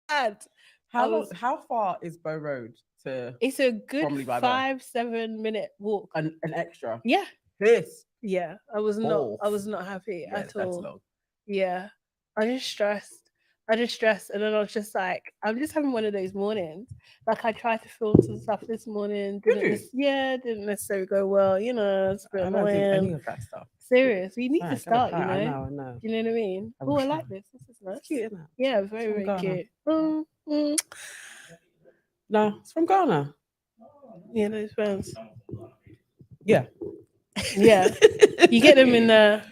How far is Bow Road to It's a good Bromley by Bow? 5-7 minute walk. An extra. Yeah. This. Yeah. I was not happy Yes, at that's all. long. Yeah. I just stressed. And then I was just like, I'm just having one of those mornings. Like I tried to film some stuff this morning. Didn't necessarily go well. You know, it's a bit I don't do any annoying. of that stuff. Serious. We need to Right, start, I you know. know. Do you know what I mean? I Oh, I wish like I- this. This is nice. It's cute, isn't it? Yeah, very, very Ghana. cute. No, it's from Ghana. Yeah, those phones. Yeah. Yeah. You get them in the.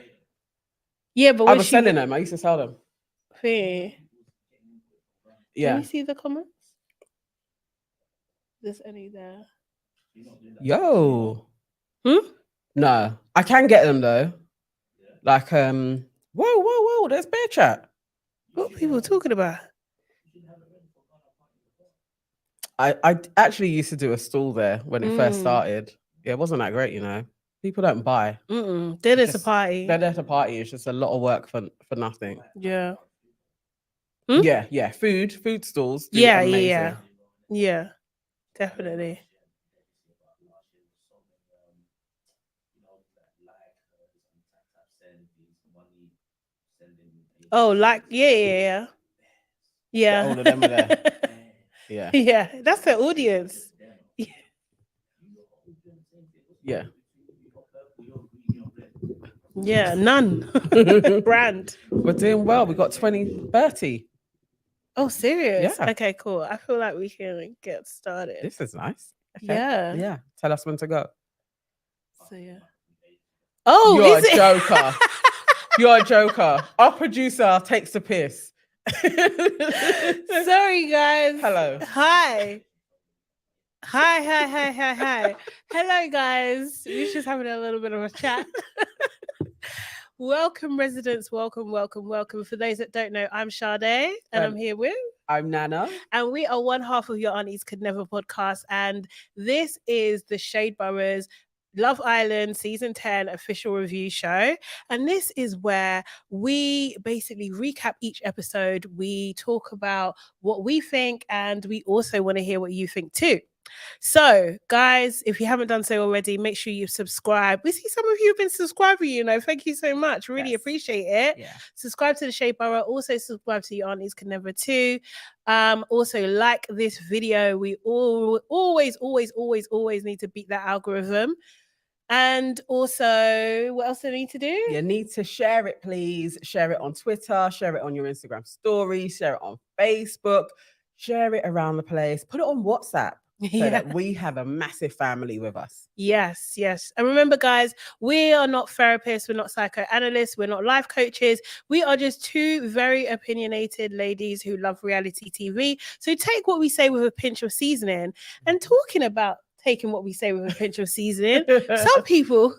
Yeah, but I was selling them. I used to sell them. Can Yeah. you see the comments? There's any there. Yo. No, I can get them though. Like, whoa. There's bear chat. What are people talking about? I actually used to do a stall there when it first started. Yeah, it wasn't that great, you know. People don't buy. They're there to party. They're there to party. It's just a lot of work for nothing. Yeah. Yeah. Food stalls. Amazing. Yeah. Definitely. Oh, like yeah. All of them are there. Yeah. Yeah, that's their audience. Yeah. Yeah, none. Brand. We're doing well. We got 20-30. Oh, serious? Yeah. Okay, cool. I feel like we can get started. This is nice. Okay. Yeah. Yeah. Tell us when to go. So yeah. Oh, you're a joker. You're a joker. Our producer takes the piss. Sorry, guys. Hello. Hi. Hello, guys. We're just having a little bit of a chat. Welcome, residents. Welcome. For those that don't know, I'm Sade, and I'm here with... I'm Nana. And we are one half of Your Aunties Could Never podcast. And this is the Shade Borough's Love Island Season 10 official review show. And this is where we basically recap each episode. We talk about what we think, and we also want to hear what you think too. So, guys, if you haven't done so already, make sure you subscribe. We see some of you have been subscribing, you know. Thank you so much. Really appreciate it. Yeah. Subscribe to the Shade Borough. Also, subscribe to Your Aunties Can Never too. Also, like this video. We always need to beat that algorithm. And also, what else do I need to do? You need to share it, please. Share it on Twitter. Share it on your Instagram story. Share it on Facebook. Share it around the place. Put it on WhatsApp. So that we have a massive family with us. Yes. And remember, guys, we are not therapists. We're not psychoanalysts. We're not life coaches. We are just two very opinionated ladies who love reality TV. So take what we say with a pinch of seasoning. And talking about taking what we say with a pinch of seasoning, some people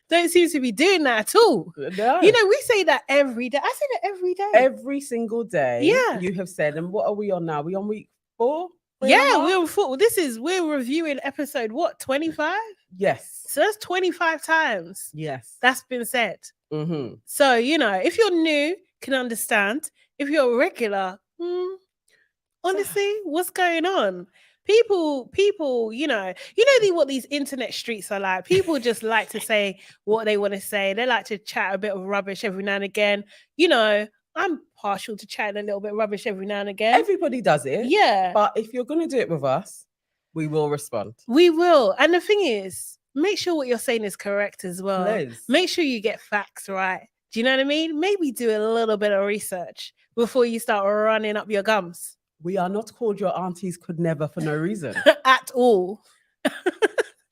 don't seem to be doing that at all. No. You know, we say that every day. I say that every day. Every single day. Yeah. You have said, and what are we on now? Are we on week 4? Yeah, we're on 4. We're reviewing episode 25? Yes. So that's 25 times. Yes. That's been said. Mm-hmm. So, you know, if you're new, can understand. If you're a regular, honestly, what's going on? People, you know what these internet streets are like. People just like to say what they want to say. They like to chat a bit of rubbish every now and again. You know, I'm partial to chatting a little bit rubbish every now and again. Everybody does it. Yeah. But if you're going to do it with us, we will respond. We will. And the thing is, make sure what you're saying is correct as well. Please. Make sure you get facts right. Do you know what I mean? Maybe do a little bit of research before you start running up your gums. We are not called Your Aunties Could Never for no reason. At all.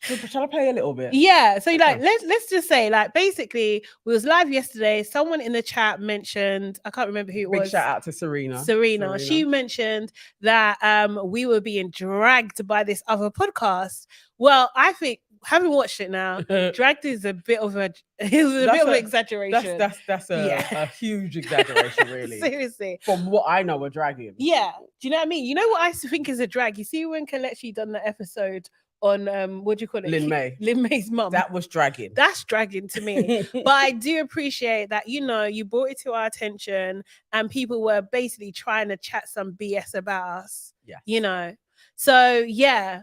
Shall I play a little bit? Yeah. So like, let's just say, like, basically, we was live yesterday. Someone in the chat mentioned, I can't remember who it was. Big shout out to Serena. She mentioned that we were being dragged by this other podcast. Well, I think, having watched it now, dragged is a bit of an exaggeration. That's a huge exaggeration, really. Seriously. From what I know, we're dragging. Yeah. Do you know what I mean? You know what I think is a drag? You see when Kelechi done the episode what do you call it? Lin May. Lin May's mum. That was dragging. That's dragging to me. But I do appreciate that, you know, you brought it to our attention and people were basically trying to chat some BS about us. Yeah. You know. So yeah,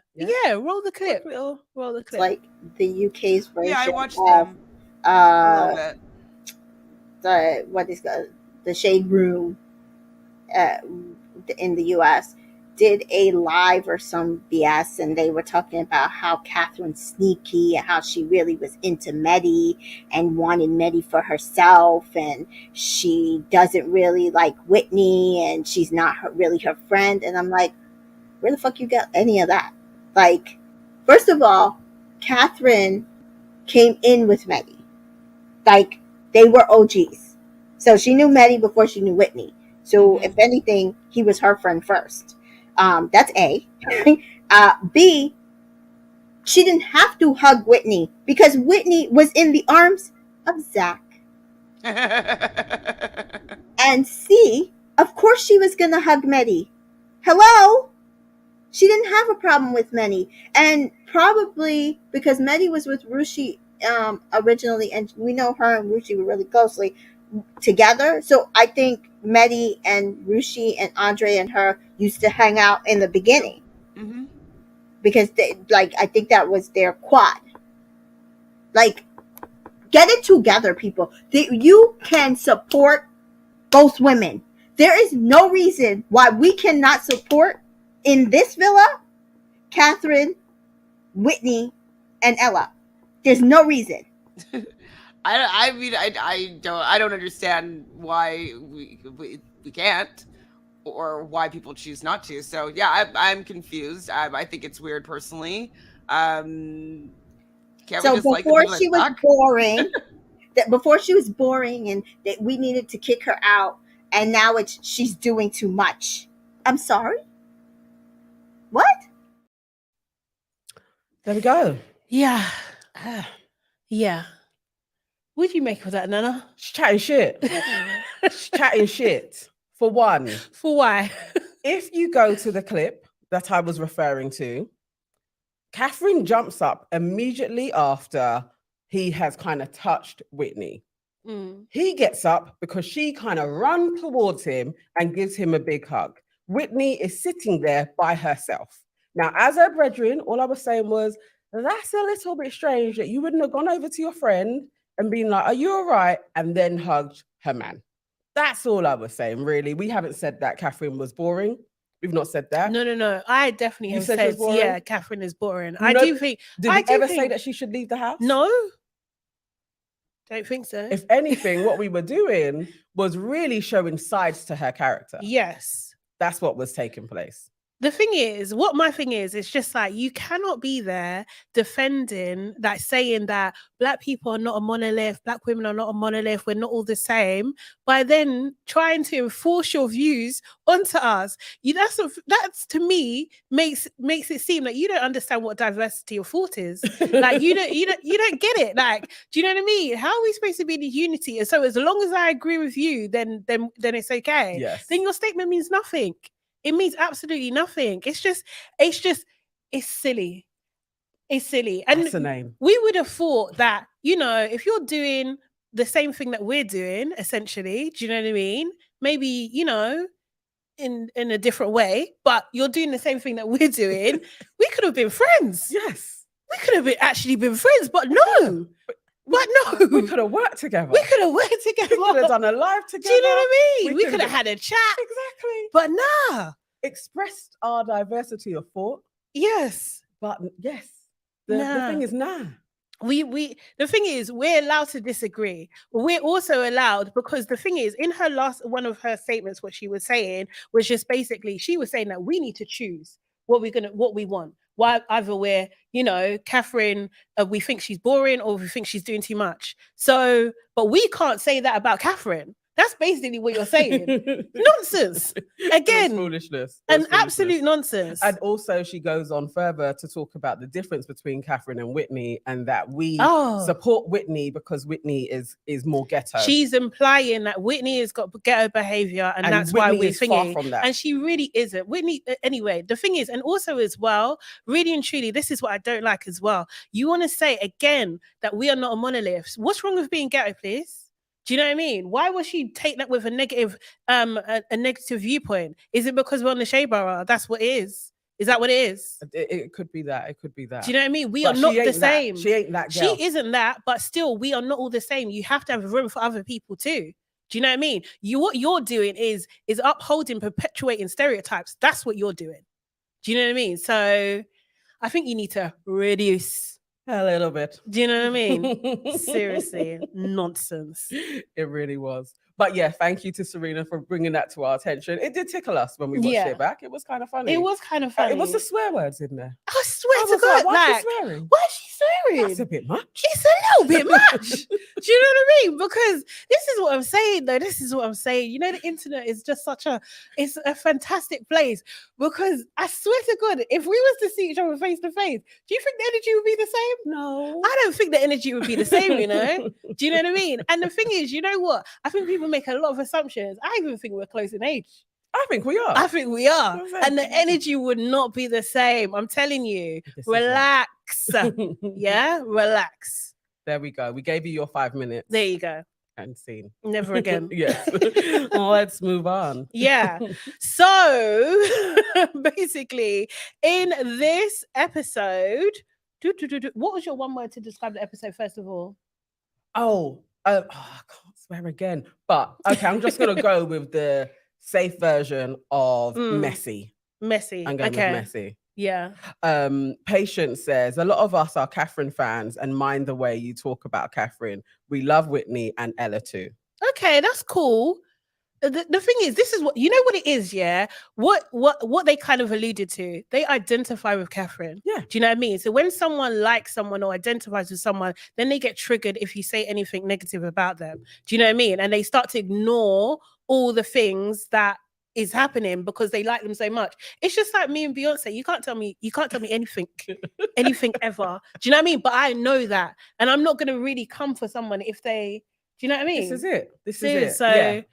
roll the clip. Roll the clip. It's like the UK's version. Yeah, I watched them. A little bit. The Shade Room in the US did a live or some BS, and they were talking about how Catherine's sneaky and how she really was into Medhi and wanted Medhi for herself, and she doesn't really like Whitney and she's not really her friend. And I'm like, where the fuck you got any of that? Like, first of all, Catherine came in with Medhi. Like, they were OGs. So she knew Medhi before she knew Whitney. So if anything, he was her friend first. That's A. B, she didn't have to hug Whitney because Whitney was in the arms of Zach. And C, of course she was going to hug Medhi. Hello? She didn't have a problem with Medhi. And probably because Medhi was with Rushi originally, and we know her and Rushi were really closely together. So I think Medhi and Rushi and Andre and her used to hang out in the beginning. Mm-hmm. Because I think that was their quad. Like, get it together, people. You can support both women. There is no reason why we cannot support in this villa Catherine, Whitney, and Ella. There's no reason. I mean, I don't understand why we can't, or why people choose not to. So yeah, I'm confused. I think it's weird personally. Can't so before she was boring, before she was boring, and that we needed to kick her out, and now she's doing too much. I'm sorry. What? There we go. Yeah. Yeah. What do you make of that, Nana? She's chatting shit. She's chatting shit. For one. For why? If you go to the clip that I was referring to, Catherine jumps up immediately after he has kind of touched Whitney. He gets up because she kind of runs towards him and gives him a big hug. Whitney is sitting there by herself. Now, as her brethren, all I was saying was, that's a little bit strange that you wouldn't have gone over to your friend and been like, are you all right? And then hugged her man. That's all I was saying, really. We haven't said that Catherine was boring. We've not said that. No. I definitely have said yeah, Catherine is boring. Did we ever say that she should leave the house? No. Don't think so. If anything, what we were doing was really showing sides to her character. Yes. That's what was taking place. The thing is, what my thing is, it's just like, you cannot be there defending, like saying that Black people are not a monolith, Black women are not a monolith, we're not all the same, by then trying to enforce your views onto us. That's to me makes it seem like you don't understand what diversity of thought is. Like you don't get it. Like, do you know what I mean? How are we supposed to be in unity? And so as long as I agree with you, then it's okay. Yes. Then your statement means nothing. It means absolutely nothing. It's silly. It's silly. And that's the name. We would have thought that, you know, if you're doing the same thing that we're doing, essentially, do you know what I mean? Maybe, you know, in a different way, but you're doing the same thing that we're doing. We could have been friends. Yes. We could have actually been friends, but no. But no. We could have worked together. We could have worked together. We could have done a live together. Do you know what I mean? We could have had a chat. Exactly. But nah. Expressed our diversity of thought. Yes. But yes. The thing is nah. The thing is, we're allowed to disagree. We're also allowed, because the thing is, in her one of her statements, what she was saying was just basically, she was saying that we need to choose what we want. Why either we're, you know, Catherine, we think she's boring or we think she's doing too much. So, but we can't say that about Catherine. That's basically what you're saying. Nonsense. Again, foolishness. an absolute nonsense. And also, she goes on further to talk about the difference between Catherine and Whitney, and that we support Whitney because Whitney is more ghetto. She's implying that Whitney has got ghetto behavior, and that's Whitney why we're is far thinking. from that. And she really isn't. Whitney, anyway. The thing is, and also as well, really and truly, this is what I don't like as well. You want to say again that we are not a monolith. What's wrong with being ghetto, please? Do you know what I mean? Why would she take that with a negative, a negative viewpoint? Is it because we're on the Shea Borough? That's what it is. Is that what it is? It could be that. It could be that. Do you know what I mean? We are not the same. She ain't that girl. She isn't that, but still, we are not all the same. You have to have room for other people too. Do you know what I mean? What you're doing is upholding, perpetuating stereotypes. That's what you're doing. Do you know what I mean? So I think you need to reduce. A little bit. Do you know what I mean? Seriously, nonsense. It really was. But yeah, thank you to Serena for bringing that to our attention. It did tickle us when we watched it back. It was kind of funny. It was kind of funny. It was the swear words in there. I swear to God, why is she swearing? Why is she swearing? That's a bit much. It's a little bit much. Do you know what I mean? Because this is what I'm saying, though. This is what I'm saying. You know, the internet is just it's a fantastic place. Because I swear to God, if we was to see each other face to face, do you think the energy would be the same? No. I don't think the energy would be the same, you know? Do you know what I mean? And the thing is, you know what? I think people make a lot of assumptions. I even think we're close in age. I think we are. I think we are. And the energy would not be the same. I'm telling you. Relax. Yeah? Relax. There we go. We gave you your 5 minutes. There you go. And scene. Never again. Yes. Let's move on. Yeah. So basically, in this episode, what was your one word to describe the episode, first of all? I can't swear again. But okay, I'm just gonna go with the safe version of messy. Messy. I'm going with messy. Yeah. Patience says, a lot of us are Catherine fans and mind the way you talk about Catherine. We love Whitney and Ella too. Okay, that's cool. The thing is, this is what you know what it is, yeah. What they kind of alluded to, they identify with Catherine. Yeah. Do you know what I mean? So when someone likes someone or identifies with someone, then they get triggered if you say anything negative about them. Do you know what I mean? And they start to ignore all the things that is happening because they like them so much. It's just like me and Beyonce. You can't tell me anything ever. Do you know what I mean? But I know that, and I'm not gonna really come for someone if they. Do you know what I mean? This is it. So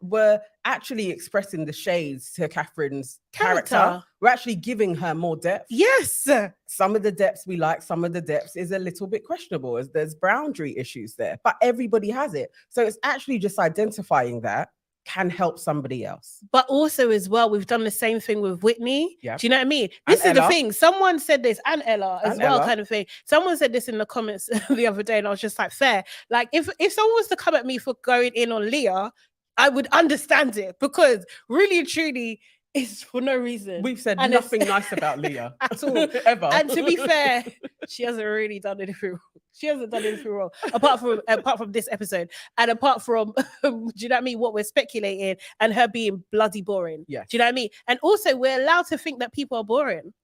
we're actually expressing the shades to Catherine's character. We're actually giving her more depth. Yes. Some of the depths we like, some of the depths is a little bit questionable. There's boundary issues there, but everybody has it. So it's actually just identifying that can help somebody else. But also as well, we've done the same thing with Whitney. Yeah. Do you know what I mean? This is the thing. Someone said this, and Ella as well, Ella. kind of thing. Someone said this in the comments the other day, and I was just like, fair. Like, if someone was to come at me for going in on Leah, I would understand it, because really and truly, it's for no reason. We've said nothing nice about Leah at all. Ever. And to be fair, she hasn't really done anything wrong. She hasn't done anything wrong, apart from this episode, and apart from do you know what I mean, what we're speculating, and her being bloody boring. Yeah. Do you know what I mean? And also, we're allowed to think that people are boring.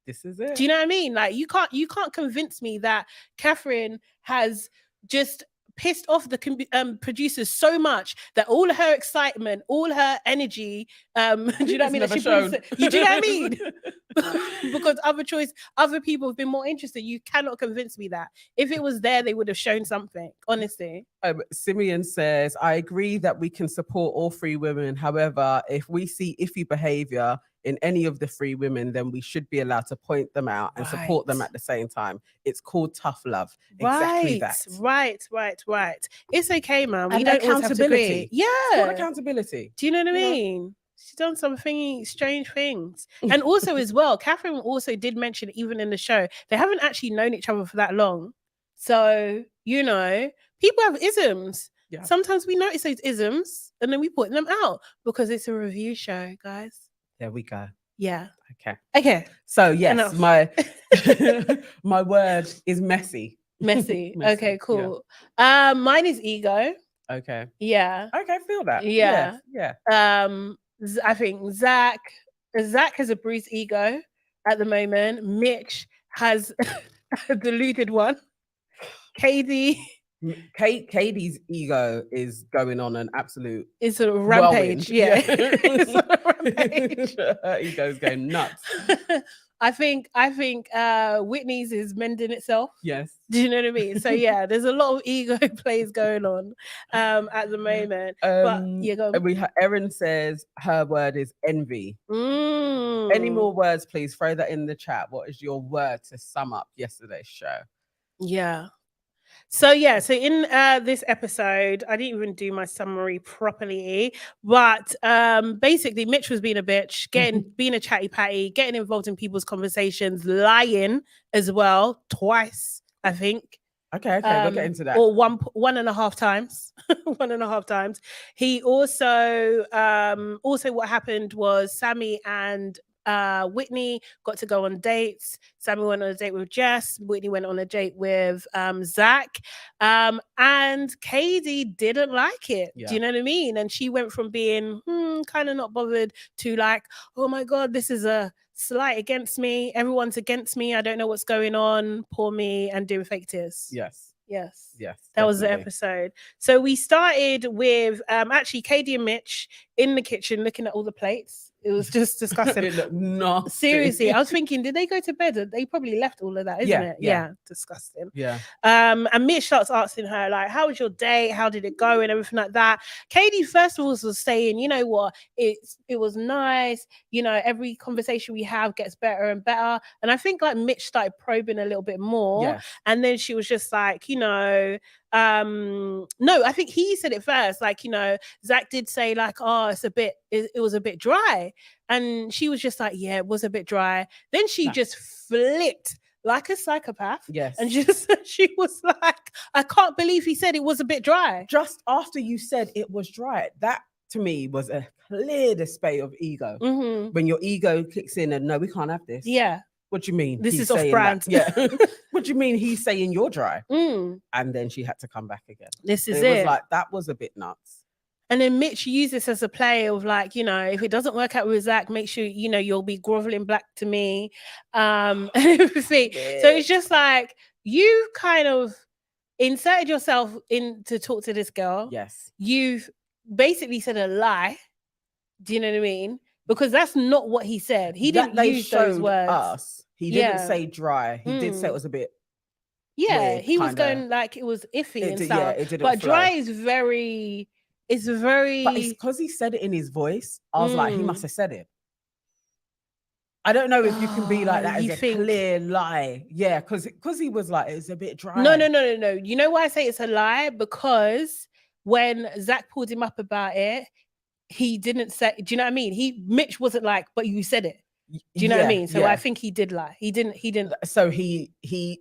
This is it. Do you know what I mean? Like, you can't convince me that Catherine has just pissed off the producers so much that all her excitement, all her energy, do you know what I mean? Never you do know what I mean? Because other people have been more interested. You cannot convince me that. If it was there, they would have shown something, honestly. Simeon says, I agree that we can support all three women. However, if we see iffy behavior in any of the three women, then we should be allowed to point them out and support them at the same time. It's called tough love. Exactly that. Right. It's okay, man. We and don't always have to agree. Yeah. It's called accountability. Do you know what I mean? She's done some strange things. And also as well, Catherine also did mention, even in the show, they haven't actually known each other for that long. So, you know, people have isms. Yeah. Sometimes we notice those isms and then we put them out because it's a review show, guys. There we go. Yeah. Okay. So yes, enough. my word is messy. Messy. Okay, cool. Yeah. Mine is ego. Okay. Yeah. Okay, feel that. Yeah. Yes. Yeah. I think Zach has a bruised ego at the moment. Mitch has a deluded one. KADY KADY's ego is going on an absolute It's a whirlwind. rampage. Yeah. It's a rampage. Her ego's going nuts. I think Whitney's is mending itself. Yes. Do you know what I mean? So yeah, there's a lot of ego plays going on at the moment. But yeah, go on. Erin says her word is envy. Any more words, please? Throw that in the chat. What is your word to sum up yesterday's show? Yeah. So in this episode, I didn't even do my summary properly, but basically Mitch was being a bitch, being a chatty patty, getting involved in people's conversations, lying as well, twice, I think. Okay, we'll get into that. Or 1.5 times. 1.5 times. He also what happened was Sammie and Whitney got to go on dates. Sammie went on a date with Jess. Whitney went on a date with Zach. And KADY didn't like it. Yeah. Do you know what I mean? And she went from being kind of not bothered to like, oh my God, this is a slight against me. Everyone's against me. I don't know what's going on. Poor me, and doing fake tears. Yes. That definitely. was the episode. So we started with actually KADY and Mitch in the kitchen looking at all the plates. It was just disgusting. It looked nasty. Seriously, I was thinking, did they go to bed? They probably left all of that, isn't it? Yeah, disgusting. Yeah. And Mitch starts asking her, like, how was your date? How did it go? And everything like that. KADY, first of all, was saying, you know what? It was nice. You know, every conversation we have gets better and better. And I think like Mitch started probing a little bit more. Yes. And then she was just like, you know, no, I think he said it first, like, you know, Zach did say like, oh, it was a bit dry, and she was just like, yeah, it was a bit dry. Then she just flipped like a psychopath. Yes. And she was like, I can't believe he said it was a bit dry. Just after you said it was dry, that to me was a clear display of ego. When your ego kicks in and no, we can't have this. Yeah. What do you mean? This is off brand. Yeah. What do you mean he's saying you're dry? And then she had to come back again. This is it. It was like, that was a bit nuts. And then Mitch used this as a play of like, you know, if it doesn't work out with Zach, make sure, you know, you'll be groveling back to me. And everything. Yeah. So it's just like, you kind of inserted yourself in to talk to this girl. Yes. You've basically said a lie. Do you know what I mean? Because that's not what he said. He didn't use those words. He didn't say dry. He did say it was a bit. Yeah, weird, he was going like it was iffy and stuff. Yeah, it didn't but flow. Dry is very. It's very. But it's because he said it in his voice. I was like, he must have said it. I don't know if you can be like that as a clear lie. Yeah, because he was like, it's a bit dry. No. You know why I say it's a lie? Because when Zach pulled him up about it, he didn't say. Do you know what I mean? Mitch wasn't like, but you said it. Do you know what I mean? So I think he did lie. He didn't. So he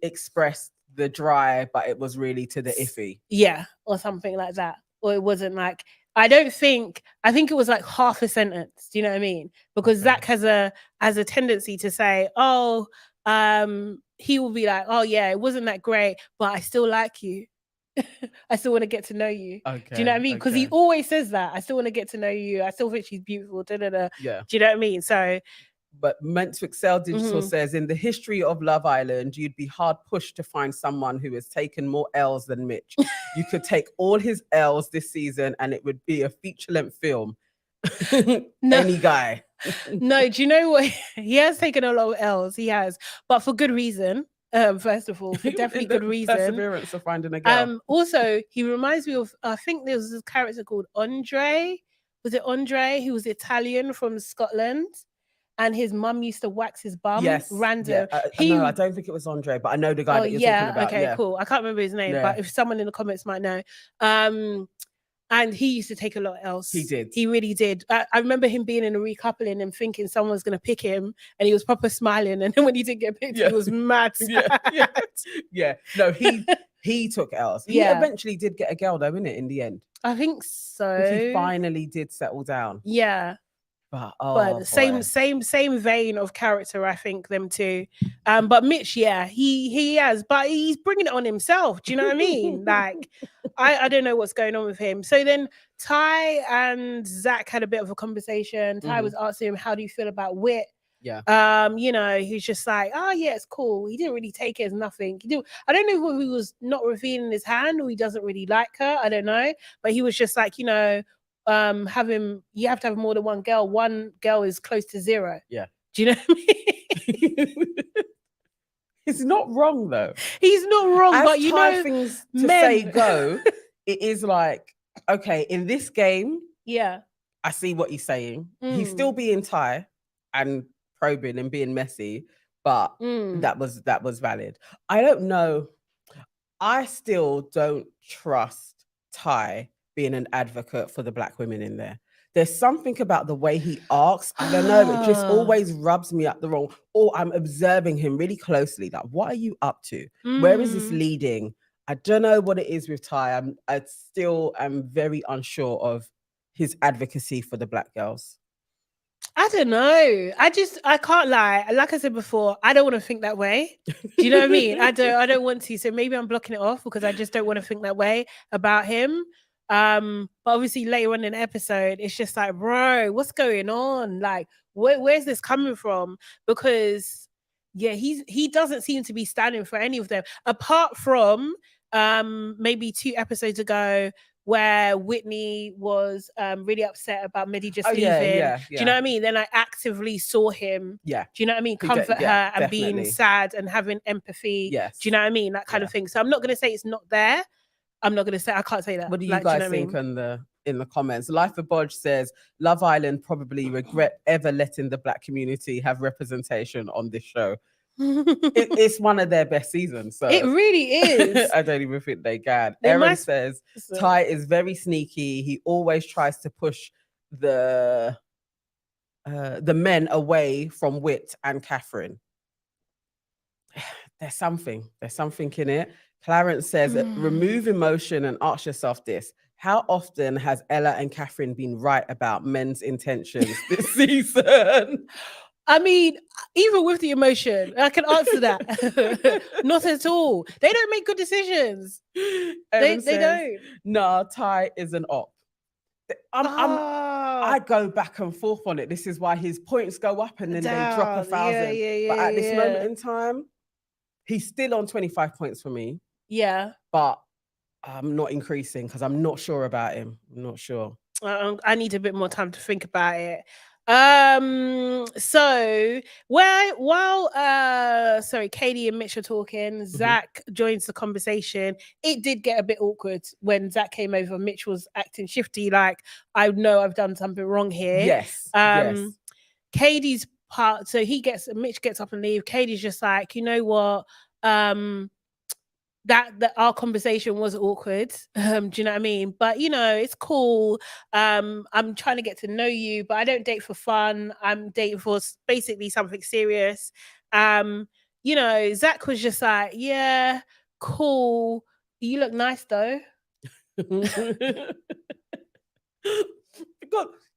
expressed the dry, but it was really to the iffy. Yeah, or something like that. Or it wasn't like, I think it was like half a sentence. Do you know what I mean? Because Zach has a tendency to say, oh, he will be like, oh yeah, it wasn't that great, but I still like you. I still want to get to know you. Okay, do you know what I mean? Because he always says that. I still want to get to know you. I still think she's beautiful. Yeah. Do you know what I mean? So. But Meant to Excel Digital says, in the history of Love Island, you'd be hard pushed to find someone who has taken more L's than Mitch. You could take all his L's this season and it would be a feature-length film. Any guy. No, do you know what? He has taken a lot of L's. He has, but for good reason. First of all, for definitely good reason. Perseverance of finding a girl. Also, he reminds me of, I think there was this character called Andre. Was it Andre? He was Italian from Scotland. And his mum used to wax his bum. Yes, random. Yeah. No, I don't think it was Andre, but I know the guy that you're talking about. Okay, cool. I can't remember his name, but if someone in the comments might know. And he used to take a lot else. He did. He really did. I remember him being in a recoupling and thinking someone was going to pick him, and he was proper smiling. And then when he didn't get picked, he was mad. Yeah. No, he took L's. He eventually did get a girl, though, innit? In the end, I think so. He finally did settle down. Yeah. But same vein of character, I think, them two. But Mitch, he has, but he's bringing it on himself. Do you know what I mean? Like, I don't know what's going on with him. So then Ty and Zach had a bit of a conversation. Ty was asking him, how do you feel about Whit? You know, he's just like, oh yeah, it's cool. He didn't really take it as nothing. I don't know if he was not revealing his hand or he doesn't really like her. I don't know. But he was just like, you know, you have to have more than one girl. One girl is close to zero. Yeah. Do you know what I mean? He's not wrong though. He's not wrong, as but you know, things to say go, it is like, okay, in this game, I see what he's saying. He's still being Ty and probing and being messy, but that was valid. I don't know. I still don't trust Ty being an advocate for the black women in there. There's something about the way he asks. I don't know. It just always rubs me up the wrong. Or I'm observing him really closely. Like, what are you up to? Where is this leading? I don't know what it is with Ty. I still am very unsure of his advocacy for the black girls. I don't know. I can't lie. Like I said before, I don't want to think that way. Do you know what I mean? I don't want to. So maybe I'm blocking it off because I just don't want to think that way about him. But obviously later on in the episode, it's just like, bro, what's going on? Like, where's this coming from? Because he doesn't seem to be standing for any of them, apart from maybe 2 episodes ago where Whitney was really upset about Medhi just leaving. Yeah. Do you know what I mean? Then I actively saw him. Yeah. Do you know what I mean? Comfort her and definitely. Being sad and having empathy. Yes. Do you know what I mean? That kind of thing. So I'm not going to say it's not there. I'm not going to say, I can't say that. What do you guys think in the comments? Life of Bodge says, Love Island probably regret ever letting the black community have representation on this show. It's one of their best seasons. So it really is. I don't even think they can. Erin says, Ty is very sneaky. He always tries to push the men away from Whit and Catherine. There's something in it. Clarence says, remove emotion and ask yourself this. How often has Ella and Catherine been right about men's intentions this season? I mean, even with the emotion, I can answer that. Not at all. They don't make good decisions. They don't. No, Ty is an op. I go back and forth on it. This is why his points go up and then they drop 1,000. But at this moment in time, he's still on 25 points for me. Yeah. But I'm not increasing because I'm not sure about him. I'm not sure. I need a bit more time to think about it. So while KADY and Mitch are talking, Zach joins the conversation. It did get a bit awkward when Zach came over. Mitch was acting shifty, like, I know I've done something wrong here. Yes. KADY's part, so Mitch gets up and leaves. KADY's just like, you know what? That our conversation was awkward. Do you know what I mean? But you know, it's cool. I'm trying to get to know you, but I don't date for fun. I'm dating for basically something serious. You know, Zach was just like, yeah, cool. You look nice though. God,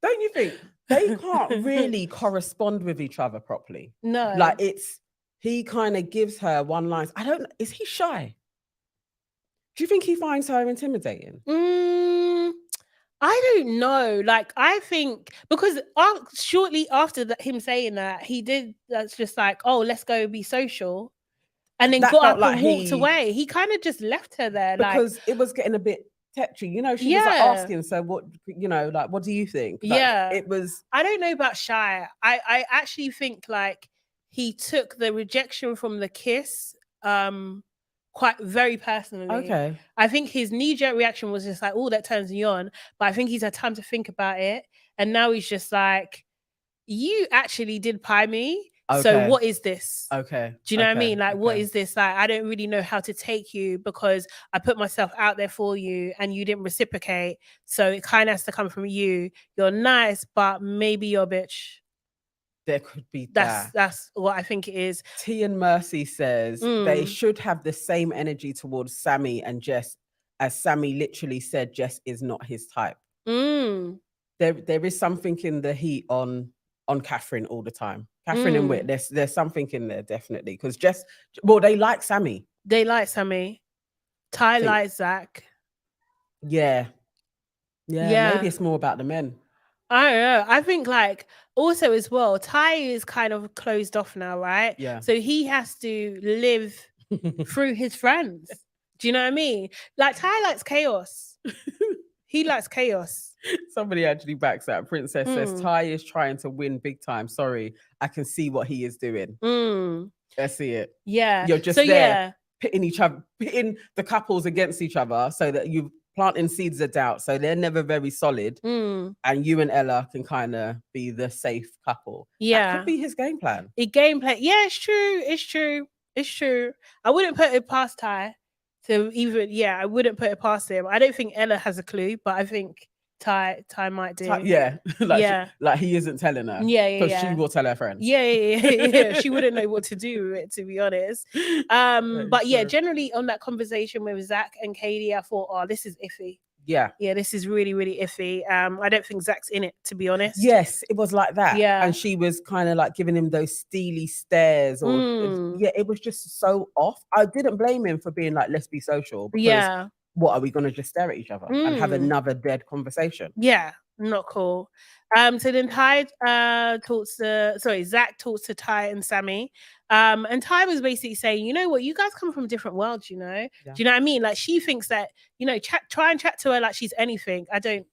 don't you think they can't really correspond with each other properly? No. Like he kind of gives her one line. Is he shy? Do you think he finds her intimidating? I don't know. Like, I think because shortly after him saying that, he did. That's just like, oh, let's go be social, and then got up and walked away. He kind of just left her there, because it was getting a bit tetchy. You know, she was like asking, so what? You know, like, what do you think? Like, it was. I don't know about shy. I actually think like he took the rejection from the kiss. Quite very personally. Okay. I think his knee-jerk reaction was just like, oh, that turns me on. But I think he's had time to think about it. And now he's just like, you actually did pie me. Okay. So what is this? Okay. Do you know what I mean? Like, what is this? Like, I don't really know how to take you because I put myself out there for you and you didn't reciprocate. So it kind of has to come from you. You're nice, but maybe you're a bitch. There could be that's what I think it is. T and Mercy says they should have the same energy towards Sammie and Jess, as Sammie literally said Jess is not his type. There is something in the heat on Catherine all the time. Catherine and Whit, there's something in there definitely, because Jess, well, they like Sammie. They like Sammie. Ty likes Zach. Yeah. Maybe it's more about the men. I don't know. I think like also as well, Ty is kind of closed off now, right? Yeah. So he has to live through his friends. Do you know what I mean? Like Ty likes chaos. He likes chaos. Somebody actually backs that. Princess says Mm. Ty is trying to win big time. Sorry, I can see what he is doing. Mm. I see it. Yeah. You're just so there yeah. pitting the couples against each other so that you planting seeds of doubt. So they're never very solid. Mm. And you and Ella can kind of be the safe couple. That Yeah. could be his game plan. Gameplay. Yeah, it's true. It's true. It's true. I wouldn't put it past Ty to even. Yeah, I wouldn't put it past him. I don't think Ella has a clue, but I think Ty might do. Yeah, like Yeah. like he isn't telling her. Yeah, because yeah. she will tell her friends. Yeah. She wouldn't know what to do with it, to be honest. But yeah, true. generally on that conversation with Zach and Katie, I thought, oh, this is iffy. Yeah. Yeah, this is really, really iffy. I don't think Zach's in it, to be honest. Yes, it was like that. Yeah. And she was kind of like giving him those steely stares, or it was just so off. I didn't blame him for being like, let's be social. Because what are we going to just stare at each other and have another dead conversation? Yeah, not cool. So then Zach talks to Ty and Sammie. And Ty was basically saying, you know what, you guys come from different worlds, you know? Yeah. Do you know what I mean? Like she thinks that, you know, try and chat to her like she's anything. I don't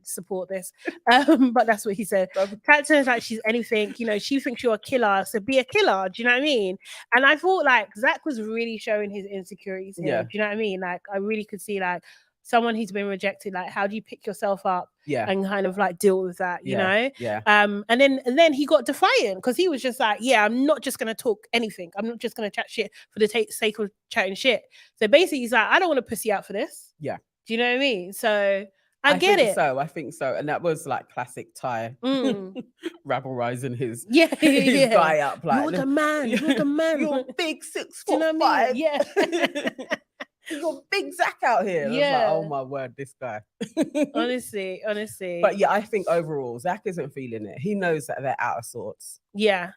support this. But that's what he said. Chat to her like she's anything, you know, she thinks you're a killer, so be a killer. Do you know what I mean? And I thought like Zach was really showing his insecurities here. Yeah. Do you know what I mean? Like I really could see like someone who's been rejected, like how do you pick yourself up and kind of like deal with that, you know? Yeah. And then he got defiant because he was just like, yeah, I'm not just gonna talk anything. I'm not just gonna chat shit for the sake of chatting shit. So basically he's like, I don't want to pussy out for this. Yeah. Do you know what I mean? So I get it. I think so. And that was like classic Ty rabble-rising his guy up. Like, you're the man. You're the man. You're big 6'5". You know what I mean? Yeah. You got big Zach out here. And I was like, oh my word, this guy. honestly. But yeah, I think overall, Zach isn't feeling it. He knows that they're out of sorts. Yeah.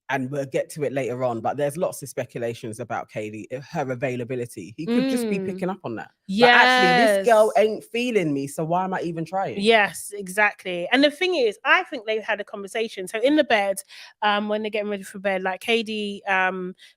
And we'll get to it later on, but there's lots of speculations about KADY, her availability. He could just be picking up on that. Yeah. Actually, this girl ain't feeling me, so why am I even trying? Yes, exactly. And the thing is, I think they've had a conversation. So in the bed, when they're getting ready for bed, like KADY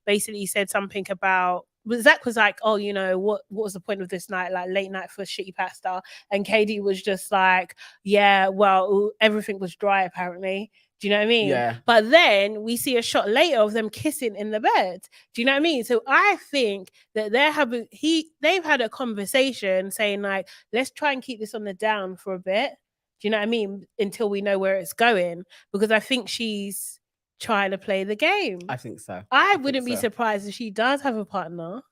basically said something about, Zach was like, oh, you know, what was the point of this night? Like late night for shitty pasta. And KADY was just like, yeah, well, everything was dry apparently. Do you know what I mean? Yeah. But then we see a shot later of them kissing in the bed. Do you know what I mean? So I think that they've had a conversation saying like, let's try and keep this on the down for a bit. Do you know what I mean? Until we know where it's going. Because I think she's trying to play the game. I think so. I wouldn't be surprised if she does have a partner.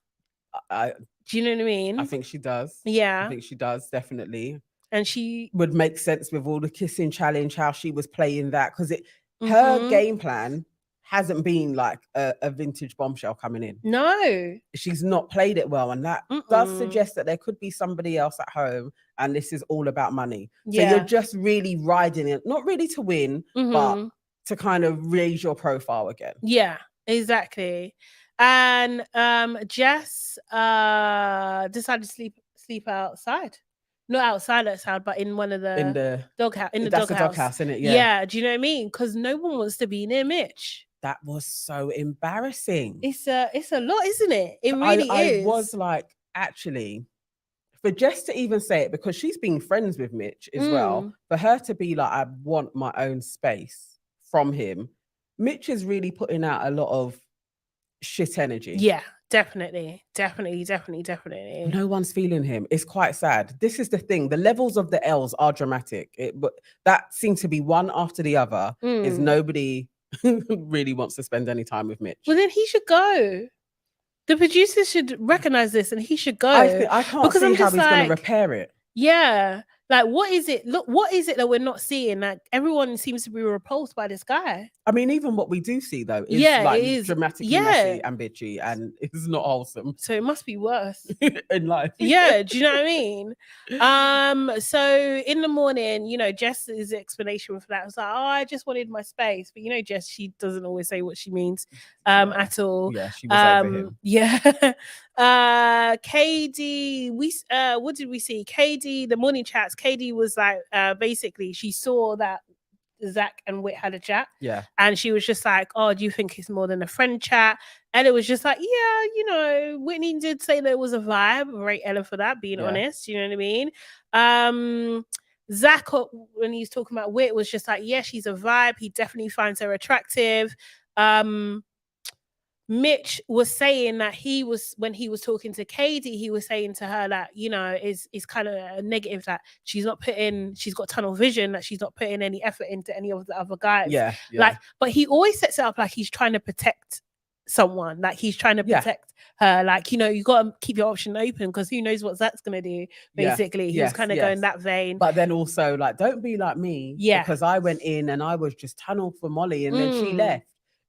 Do you know what I mean? I think she does. Yeah. I think she does, definitely. And she would make sense with all the kissing challenge, how she was playing that, because her game plan hasn't been like a vintage bombshell coming in. No, she's not played it well, and that does suggest that there could be somebody else at home, and this is all about money. So you're just really riding it, not really to win, but to kind of raise your profile again. Yeah, exactly. And Jess decided to sleep outside. Not outside, but in one of the doghouse. That's the doghouse, isn't it? Yeah. Yeah. Do you know what I mean? Because no one wants to be near Mitch. That was so embarrassing. It's a lot, isn't it? It really is. I was like, actually, for Jess to even say it, because she's been friends with Mitch as well, for her to be like, I want my own space from him. Mitch is really putting out a lot of shit energy. Yeah. Definitely. No one's feeling him. It's quite sad. This is the thing. The levels of the L's are dramatic. But that seems to be one after the other. Is nobody really wants to spend any time with Mitch. Well, then he should go. The producers should recognize this, and he should go. I can't see how he's going to repair it. Yeah. Like, what is it? Look, what is it that we're not seeing? Like, everyone seems to be repulsed by this guy. I mean, even what we do see though is Yeah, like it is. dramatically Yeah. messy and bitchy, and it's not wholesome So it must be worse. in life. Yeah, do you know what I mean? So in the morning, you know, Jess's explanation for that was like, oh, I just wanted my space. But you know, Jess, she doesn't always say what she means at all. Yeah, she was over him. Yeah. KADY, what did we see? KADY, the morning chats, KADY was like, basically she saw that Zach and Whit had a chat. Yeah. And she was just like, oh, do you think it's more than a friend chat? And it was just like, yeah, you know, Whitney did say there was a vibe. Rate Ella for that, being honest. You know what I mean? Zach, when he's talking about Whit, was just like, yeah, she's a vibe. He definitely finds her attractive. Mitch was saying that when he was talking to KADY, he was saying to her that, you know, is kind of a negative, that she's got tunnel vision, that she's not putting any effort into any of the other guys. Yeah. Like, but he always sets it up like he's trying to protect someone, like he's trying to protect her. Like, you know, you got to keep your option open because who knows what Zach's going to do, basically. He was kind of going that vein. But then also, like, don't be like me. Yeah. Because I went in and I was just tunnel for Molly and then she left.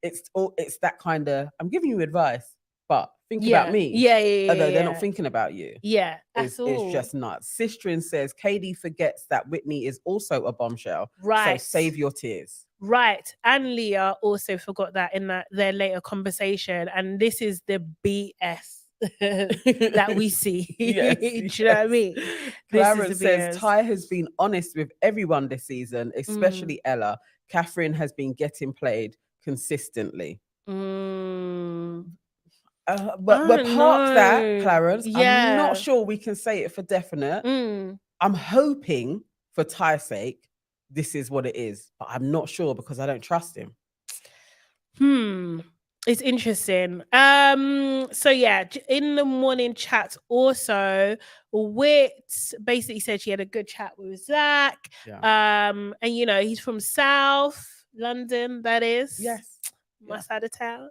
It's that kind of, I'm giving you advice, but think about me. Yeah. Although they're not thinking about you. Yeah, it's just nuts. Sistrin says KADY forgets that Whitney is also a bombshell. Right. So save your tears. Right. And Leah also forgot that in their later conversation. And this is the BS that we see. Yes, Do you know what I mean? Clarence says Ty has been honest with everyone this season, especially Ella. Catherine has been getting played consistently. But park that, Clarence. Yeah. I'm not sure we can say it for definite. I'm hoping for Ty's sake this is what it is, but I'm not sure because I don't trust him. It's interesting. So yeah, in the morning chat also, Whit basically said she had a good chat with Zach. And you know, he's from South London, that is. Yes. My side of town.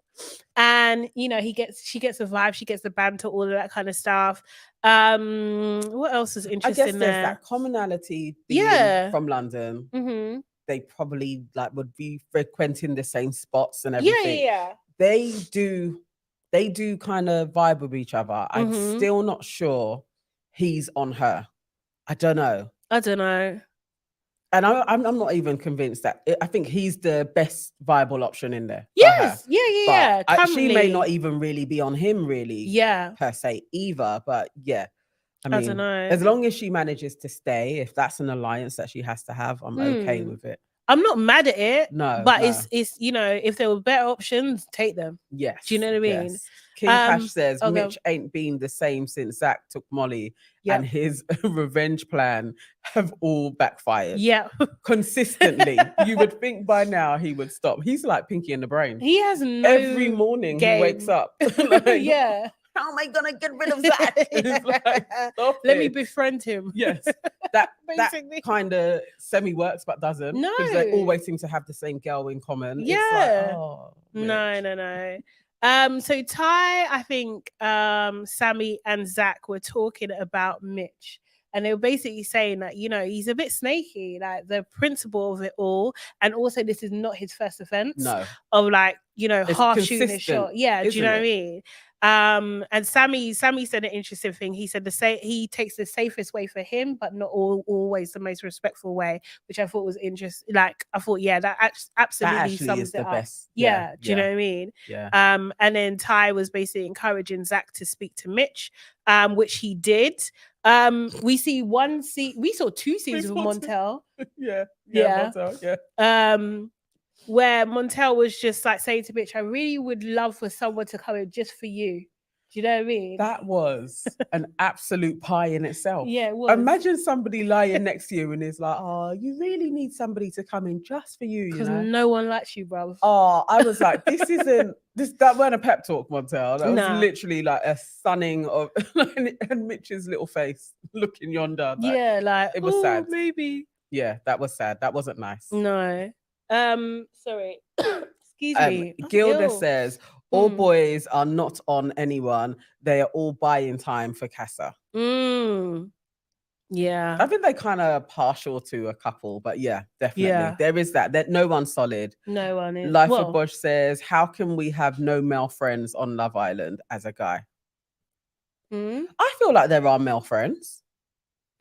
And you know, she gets a vibe, she gets the banter, all of that kind of stuff. What else is interesting? I guess there's that commonality being from London. They probably like would be frequenting the same spots and everything. Yeah. They do kind of vibe with each other. I'm still not sure he's on her. I don't know. And I'm not even convinced that I think he's the best viable option in there. Yes, yeah. She may not even really be on him, really. Per se, either. But yeah, I mean, don't know. as long as she manages to stay, if that's an alliance that she has to have, I'm okay with it. I'm not mad at it. But no. it's you know, if there were better options, take them. Yes. Do you know what I mean? Yes. King Cash says Mitch ain't been the same since Zach took Molly and his revenge plan have all backfired. Yeah. Consistently. You would think by now he would stop. He's like Pinky in the Brain. He has no every morning game. He wakes up. Like, yeah. How am I gonna get rid of Zach? Like, let me befriend him. Yes. That kind of semi works but doesn't. No. Because they always seem to have the same girl in common. Yeah. It's like, oh, no. So Ty, I think Sammie and Zach were talking about Mitch, and they were basically saying that, you know, he's a bit snaky, like the principle of it all, and also this is not his first offense of, like, you know, it's half shooting a shot. Yeah, do you know what I mean? And Sammie said an interesting thing. He said he takes the safest way for him, but not always the most respectful way, which I thought was interesting. Like, I thought, that absolutely sums it up. Best. Do you know what I mean? Yeah. And then Ty was basically encouraging Zach to speak to Mitch, which he did. We saw 2 scenes with Montel. Montel, where Montel was just like saying to Mitch, I really would love for someone to come in just for you. Do you know what I mean? That was an absolute pie in itself. Yeah, it was. Imagine somebody lying next to you and is like, oh, you really need somebody to come in just for you. Because no one likes you, bro. Oh, I was like, that weren't a pep talk, Montel. That was literally like a sunning of and Mitch's little face looking yonder. Like, it was sad. Maybe. Yeah, that was sad. That wasn't nice. No. Sorry. Excuse me. Gilda says all boys are not on anyone. They are all buying time for Casa. Yeah. I think they kind of partial to a couple, but yeah, definitely. Yeah. There is that no one's solid. No one is. Life Well, of Bosch says, how can we have no male friends on Love Island as a guy? I feel like there are male friends.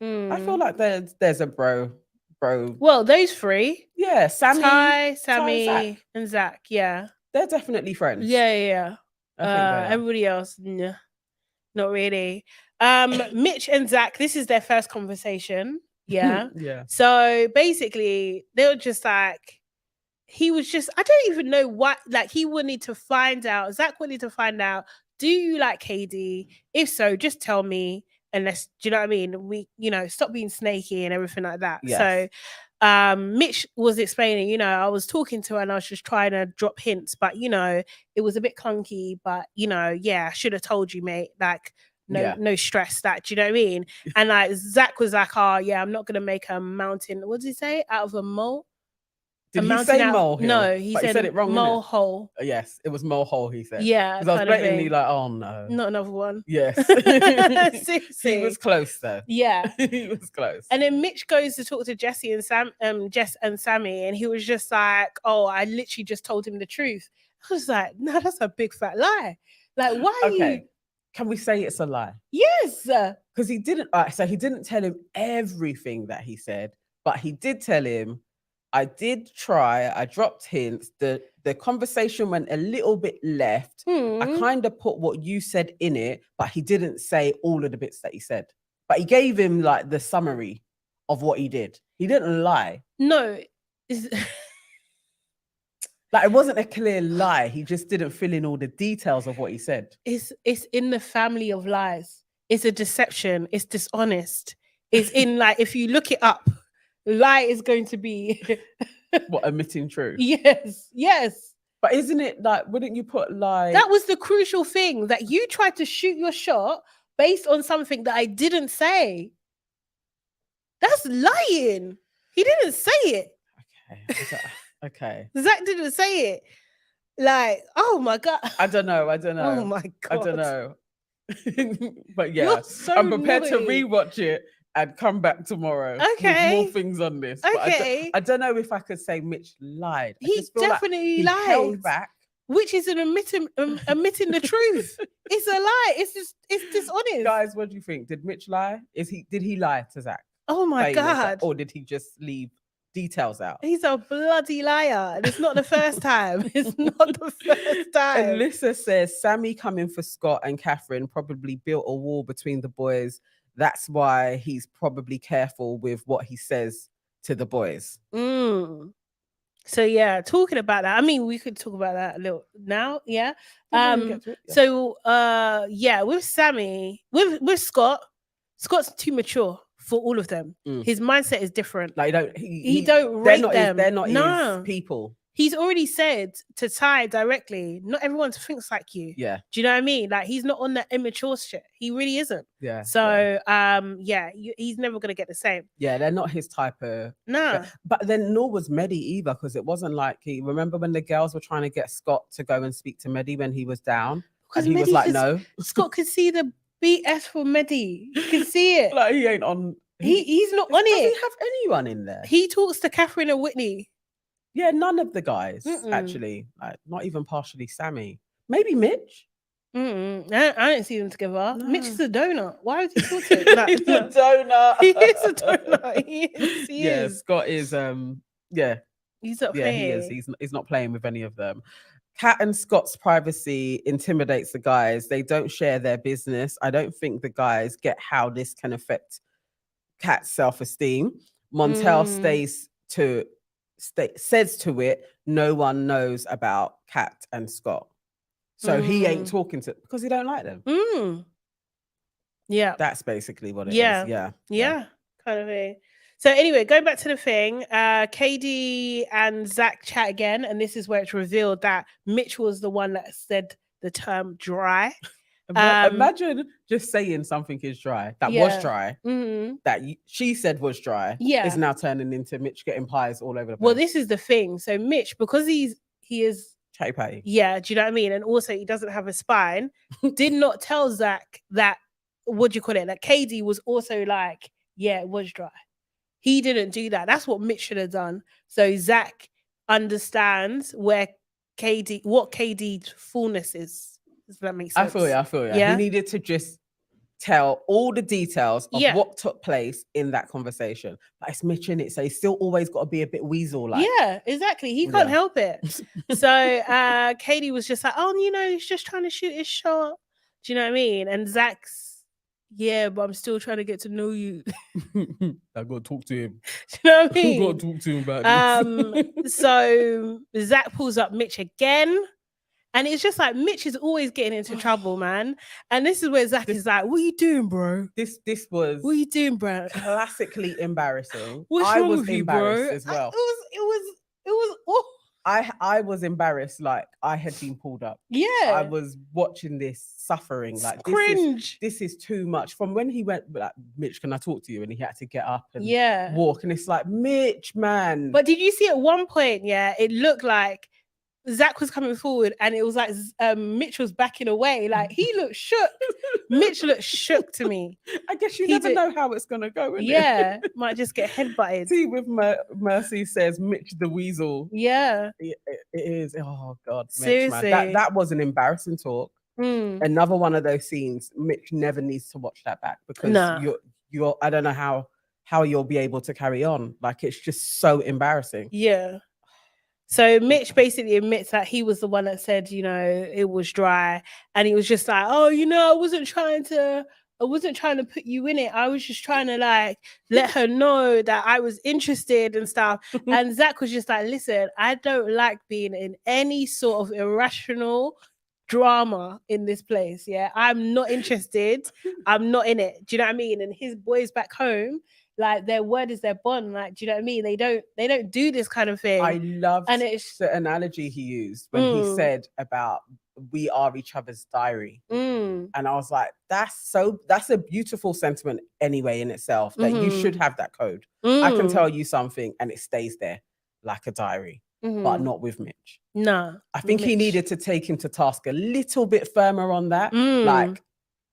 I feel like there's a bro. Well, those three. Yeah, Sammie, Ty, Sammie, Zach. and Zach. Yeah. They're definitely friends. Yeah. I think they are. Everybody else, nah, not really. Mitch and Zach, this is their first conversation. Yeah. Yeah. So basically, they were just like, he was just, I don't even know what, like, he wanted to find out, Zach wanted to find out, do you like KADY? If so, just tell me. Unless, do you know what I mean? We, stop being snaky and everything like that. Yes. So Mitch was explaining, I was talking to her and I was just trying to drop hints, but it was a bit clunky, but yeah, I should have told you, mate. Like, no stress, that, do you know what I mean? And like Zach was like, oh yeah, I'm not gonna make a mountain, what did he say? Out of a mole? Did he say molehill? No, he said it wrong. Mole hole. Yes, it was mole hole, he said. Yeah. Because I was blatantly like, oh no. Not another one. Yes. He was close though. Yeah. He was close. And then Mitch goes to talk to Jess and Sammie, and he was just like, oh, I literally just told him the truth. I was like, no, that's a big fat lie. Like, why are you? Can we say it's a lie? Yes. Because he didn't, so he didn't tell him everything that he said, but he did tell him, I did try, I dropped hints, the conversation went a little bit left. I kind of put what you said in it, but he didn't say all of the bits that he said. But he gave him like the summary of what he did. He didn't lie. No. Like, it wasn't a clear lie. He just didn't fill in all the details of what he said. It's in the family of lies. It's a deception. It's dishonest. It's in, like, if you look it up, lie is going to be what, omitting truth? Yes. But isn't it like, wouldn't you put like... That was the crucial thing, that you tried to shoot your shot based on something that I didn't say. That's lying. He didn't say it. Okay. Zach didn't say it. Like, oh my God. I don't know. Oh my God. I don't know. But yeah, You're so I'm prepared naughty. to rewatch it and come back tomorrow Okay. with more things on this. Okay. But I don't know if I could say Mitch lied. I He just feel definitely he lied. held back. Which is an admitting the truth. It's a lie. It's dishonest. Guys, what do you think? Did Mitch lie? Did he lie to Zach? Oh my Saying this, God. or did he just leave details out? He's a bloody liar. And it's not the first time. It's not the first time. And Lisa says Sammie coming for Scott and Catherine probably built a wall between the boys. That's why he's probably careful with what he says to the boys. So yeah, talking about that, I mean, we could talk about that a little now. Yeah. So yeah, with Sammie, with Scott's too mature for all of them. His mindset is different. Like he don't rate them. They're not his people. He's already said to Ty directly, not everyone thinks like you. Yeah. Do you know what I mean? Like, he's not on that immature shit. He really isn't. Yeah. So he's never gonna get the same. Yeah, they're not his type of. No. But then nor was Medhi either, because it wasn't like remember when the girls were trying to get Scott to go and speak to Medhi when he was down, and he was like, no. Scott could see the BS for Medhi. You can see it. Like, he ain't on. He's not on it. Does he have anyone in there? He talks to Catherine and Whitney. Yeah, none of the guys actually. Like, not even partially Sammie. Maybe Mitch. I don't see them together. No. Mitch is a donut. Why would he talk to him? He's a donut. He is a donut. He is. Scott is. Yeah. He's not playing. He is. He's not playing with any of them. Kat and Scott's privacy intimidates the guys. They don't share their business. I don't think the guys get how this can affect Kat's self-esteem. Montel says to it, no one knows about Kat and Scott. So he ain't talking to because he don't like them. Yeah. That's basically what it is. Yeah. Kind of thing. So anyway, going back to the thing, KADY and Zach chat again, and this is where it's revealed that Mitch was the one that said the term dry. Imagine just saying something is dry, that was dry, that she said was dry, is now turning into Mitch getting pies all over the place. Well, this is the thing. So Mitch, because he is chatty patty. Yeah, do you know what I mean? And also he doesn't have a spine, did not tell Zach that, what do you call it? That KADY was also like yeah, it was dry. He didn't do that. That's what Mitch should have done. So Zach understands what KD's fullness is. Does that make sense? I feel you. Yeah. He needed to just tell all the details of what took place in that conversation. But it's Mitch in it, so he's still always got to be a bit weasel like. Yeah, exactly. He can't help it. So KADY was just like, oh, he's just trying to shoot his shot. Do you know what I mean? And Zach's, yeah, but I'm still trying to get to know you. I got to talk to him. Do you know what I mean? I got to talk to him about this. So Zach pulls up Mitch again. And it's just like Mitch is always getting into trouble, man. And this is where Zach is like, "What are you doing, bro? This was what are you doing, bro? Classically embarrassing. What's I wrong was with you, embarrassed bro? as well. It was. Oh. I was embarrassed, like I had been pulled up. Yeah, I was watching this suffering, like cringe. This is too much. From when he went, like, Mitch, can I talk to you? And he had to get up and walk, and it's like, Mitch, man. But did you see at one point? Yeah, it looked like Zach was coming forward and it was like Mitch was backing away. Like he looked shook. Mitch looked shook to me. I guess you never know how it's going to go. Yeah, might just get headbutted. See, with Mercy says Mitch the Weasel. Yeah. It is. Oh, God. Seriously. Mitch, man. That was an embarrassing talk. Another one of those scenes. Mitch never needs to watch that back because you're I don't know how you'll be able to carry on. Like, it's just so embarrassing. Yeah. So Mitch basically admits that he was the one that said, it was dry. And he was just like, oh, I wasn't trying to put you in it. I was just trying to like let her know that I was interested and stuff. And Zach was just like, listen, I don't like being in any sort of irrational drama in this place. Yeah, I'm not interested. I'm not in it. Do you know what I mean? And his boys back home, like their word is their bond. Like, do you know what I mean? They don't do this kind of thing. I loved the analogy he used when he said about we are each other's diary. And I was like, that's a beautiful sentiment anyway in itself, that you should have that code. I can tell you something and it stays there like a diary, but not with Mitch. No. I think he needed to take him to task a little bit firmer on that. Like,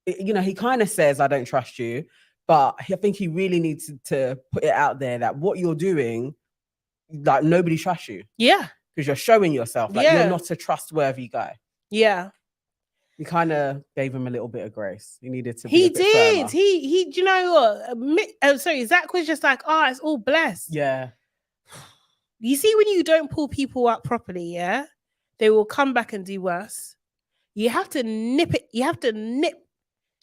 he kind of says, I don't trust you. But I think he really needs to put it out there that what you're doing, like, nobody trusts you. Yeah. Because you're showing yourself. Like, you're not a trustworthy guy. Yeah. He kind of gave him a little bit of grace. He needed to be a bit firmer. He do you know what? Sorry, Zach was just like, it's all blessed. Yeah. You see, when you don't pull people up properly, yeah, they will come back and do worse. You have to nip it. You have to nip.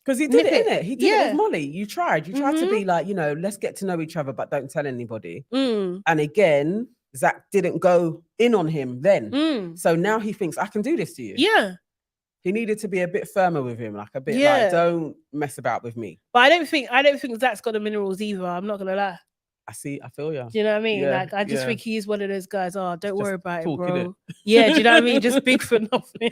Because he did it, innit? He did it with Molly. You tried to be like, let's get to know each other, but don't tell anybody. And again, Zach didn't go in on him then. So now he thinks, I can do this to you. Yeah. He needed to be a bit firmer with him, like a bit like, don't mess about with me. But I don't think Zach's got the minerals either. I'm not gonna lie. I feel you. Do you know what I mean? Like, I just think he's one of those guys. Oh, don't worry about it, bro. Yeah, do you know what I mean? Just big for nothing.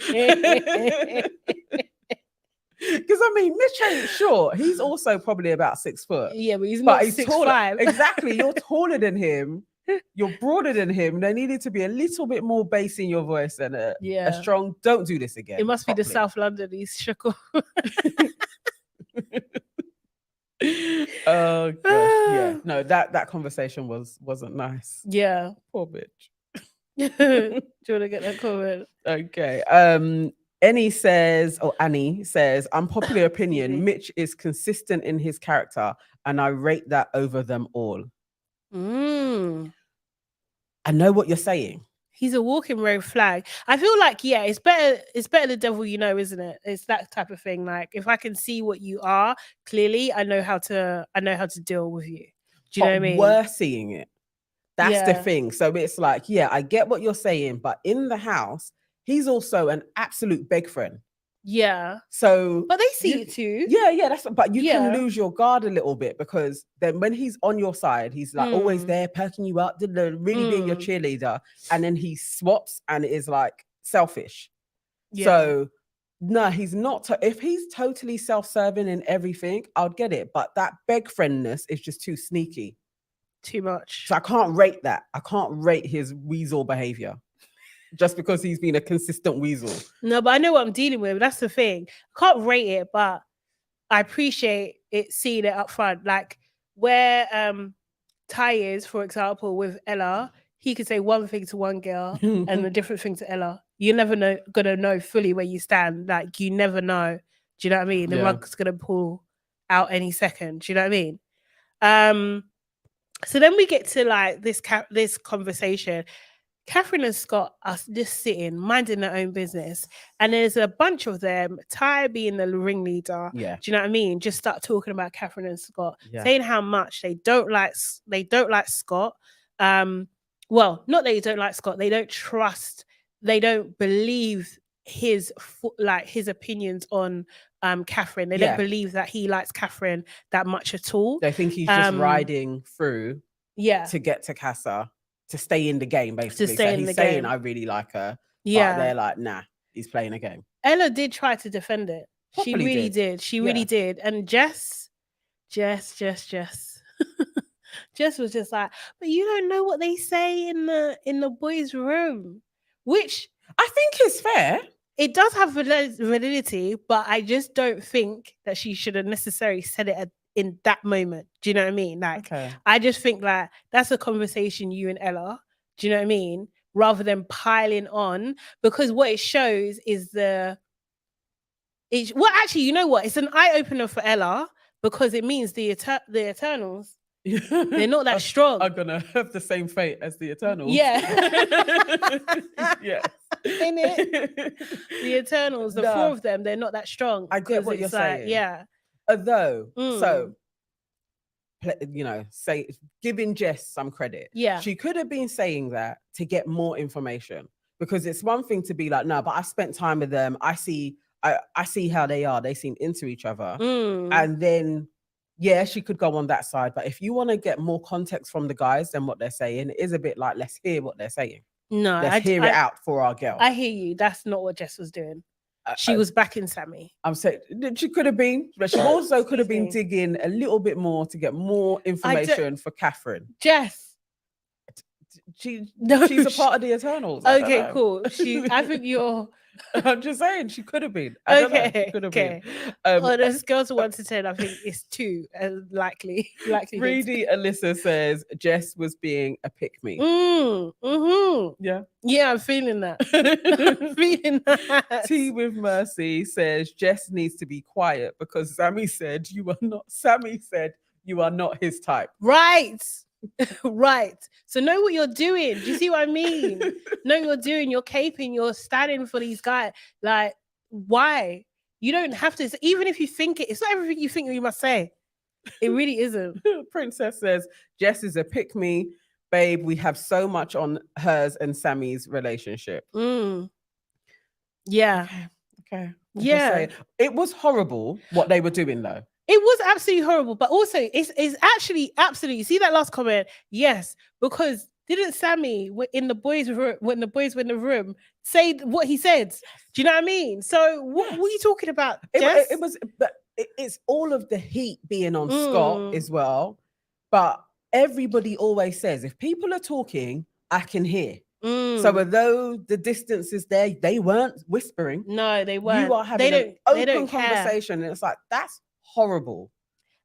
Because Mitch ain't short. He's also probably about 6 foot. Yeah, but he's not 6'5". Exactly. You're taller than him. You're broader than him. There needed to be a little bit more bass in your voice and a strong. Don't do this again. It must be the South London. He's shook. Oh gosh. Yeah. No, that conversation wasn't nice. Yeah. Poor bitch. Do you want to get that comment? Okay. Annie says, unpopular opinion, Mitch is consistent in his character and I rate that over them all. I know what you're saying. He's a walking red flag. I feel like, it's better the devil you know, isn't it? It's that type of thing. Like, if I can see what you are clearly, I know how to deal with you. Do you know what I mean? We're seeing it. That's the thing. So it's like, I get what you're saying, but in the house, he's also an absolute beg friend. Yeah. So, but they see it too. Yeah. But you can lose your guard a little bit because then when he's on your side, he's like always there, perking you up, really being your cheerleader, and then he swaps and it is like selfish. Yeah. So no, he's not. If he's totally self-serving in everything, I'd get it. But that beg friendness is just too sneaky. Too much. So I can't rate that. I can't rate his weasel behavior. Just because he's been a consistent weasel. No, but I know what I'm dealing with. That's the thing. I can't rate it, but I appreciate it, seeing it up front. Like, where Ty is, for example, with Ella, he could say one thing to one girl and a different thing to Ella. You're never gonna know fully where you stand. Like, you never know. Do you know what I mean? The rug's gonna pull out any second. Do you know what I mean? So then we get to like this conversation. Catherine and Scott are just sitting, minding their own business, and there's a bunch of them. Ty being the ringleader, Yeah. do you know what I mean? Just start talking about Catherine and Scott, saying how much they don't like Scott. Well, not that they don't like Scott. They don't trust. They don't believe his opinions on Catherine. They don't believe that he likes Catherine that much at all. They think he's just riding through, to get to Casa. To stay in the game, basically. So he's saying, I really like her. But they're like, nah, he's playing a game. Ella did try to defend it. She really did. She really did. And Jess. Jess was just like, but you don't know what they say in the boys' room. Which I think is fair. It does have validity, but I just don't think that she should have necessarily said it in that moment. Do you know what I mean? Like, I just think like that's a conversation you and Ella, do you know what I mean? Rather than piling on, because what it shows is actually, you know what? It's an eye-opener for Ella, because it means the Eternals, they're not that strong. Are gonna have the same fate as the Eternals. Yeah. Yeah. In it. The Eternals, the four of them, they're not that strong. I get what you're saying. Yeah. Although, giving Jess some credit. Yeah. She could have been saying that to get more information, because it's one thing to be like, no, but I spent time with them. I see how they are. They seem into each other. And then, she could go on that side. But if you want to get more context from the guys than what they're saying, it is a bit like, let's hear what they're saying. No, let's hear it out for our girl. I hear you. That's not what Jess was doing. She was backing Sammie. I'm saying she could have been, but she also could have been digging a little bit more to get more information for Catherine. Jess. She's a part of the Eternals. Okay, cool. I think you're... I'm just saying she could have been. I don't know. She could have been. On a scale to 1 to 10, I think it's 2 likely. Greedy Alyssa says Jess was being a pick-me. Yeah, I'm feeling that. Tea with Mercy says Jess needs to be quiet because Sammie said you are not his type. Right. Right. So know what you're doing. Do you see what I mean? Know what you're doing. You're caping. You're standing for these guys. Like, why? You don't have to. Even if you think it, it's not everything you think you must say. It really isn't. Princess says Jess is a pick me, babe. We have so much on hers and Sammie's relationship. Yeah. Okay. Yeah. It was horrible what they were doing though. It was absolutely horrible, but also it's actually absolutely. See that last comment? Yes, because didn't Sammie in the boys' room, when the boys were in the room, say what he said? Do you know what I mean? So what are you talking about? It's all of the heat being on Scott as well, but everybody always says if people are talking, I can hear. So although the distance is there, they weren't whispering. No, they weren't. You are having an open conversation, and it's like that's horrible.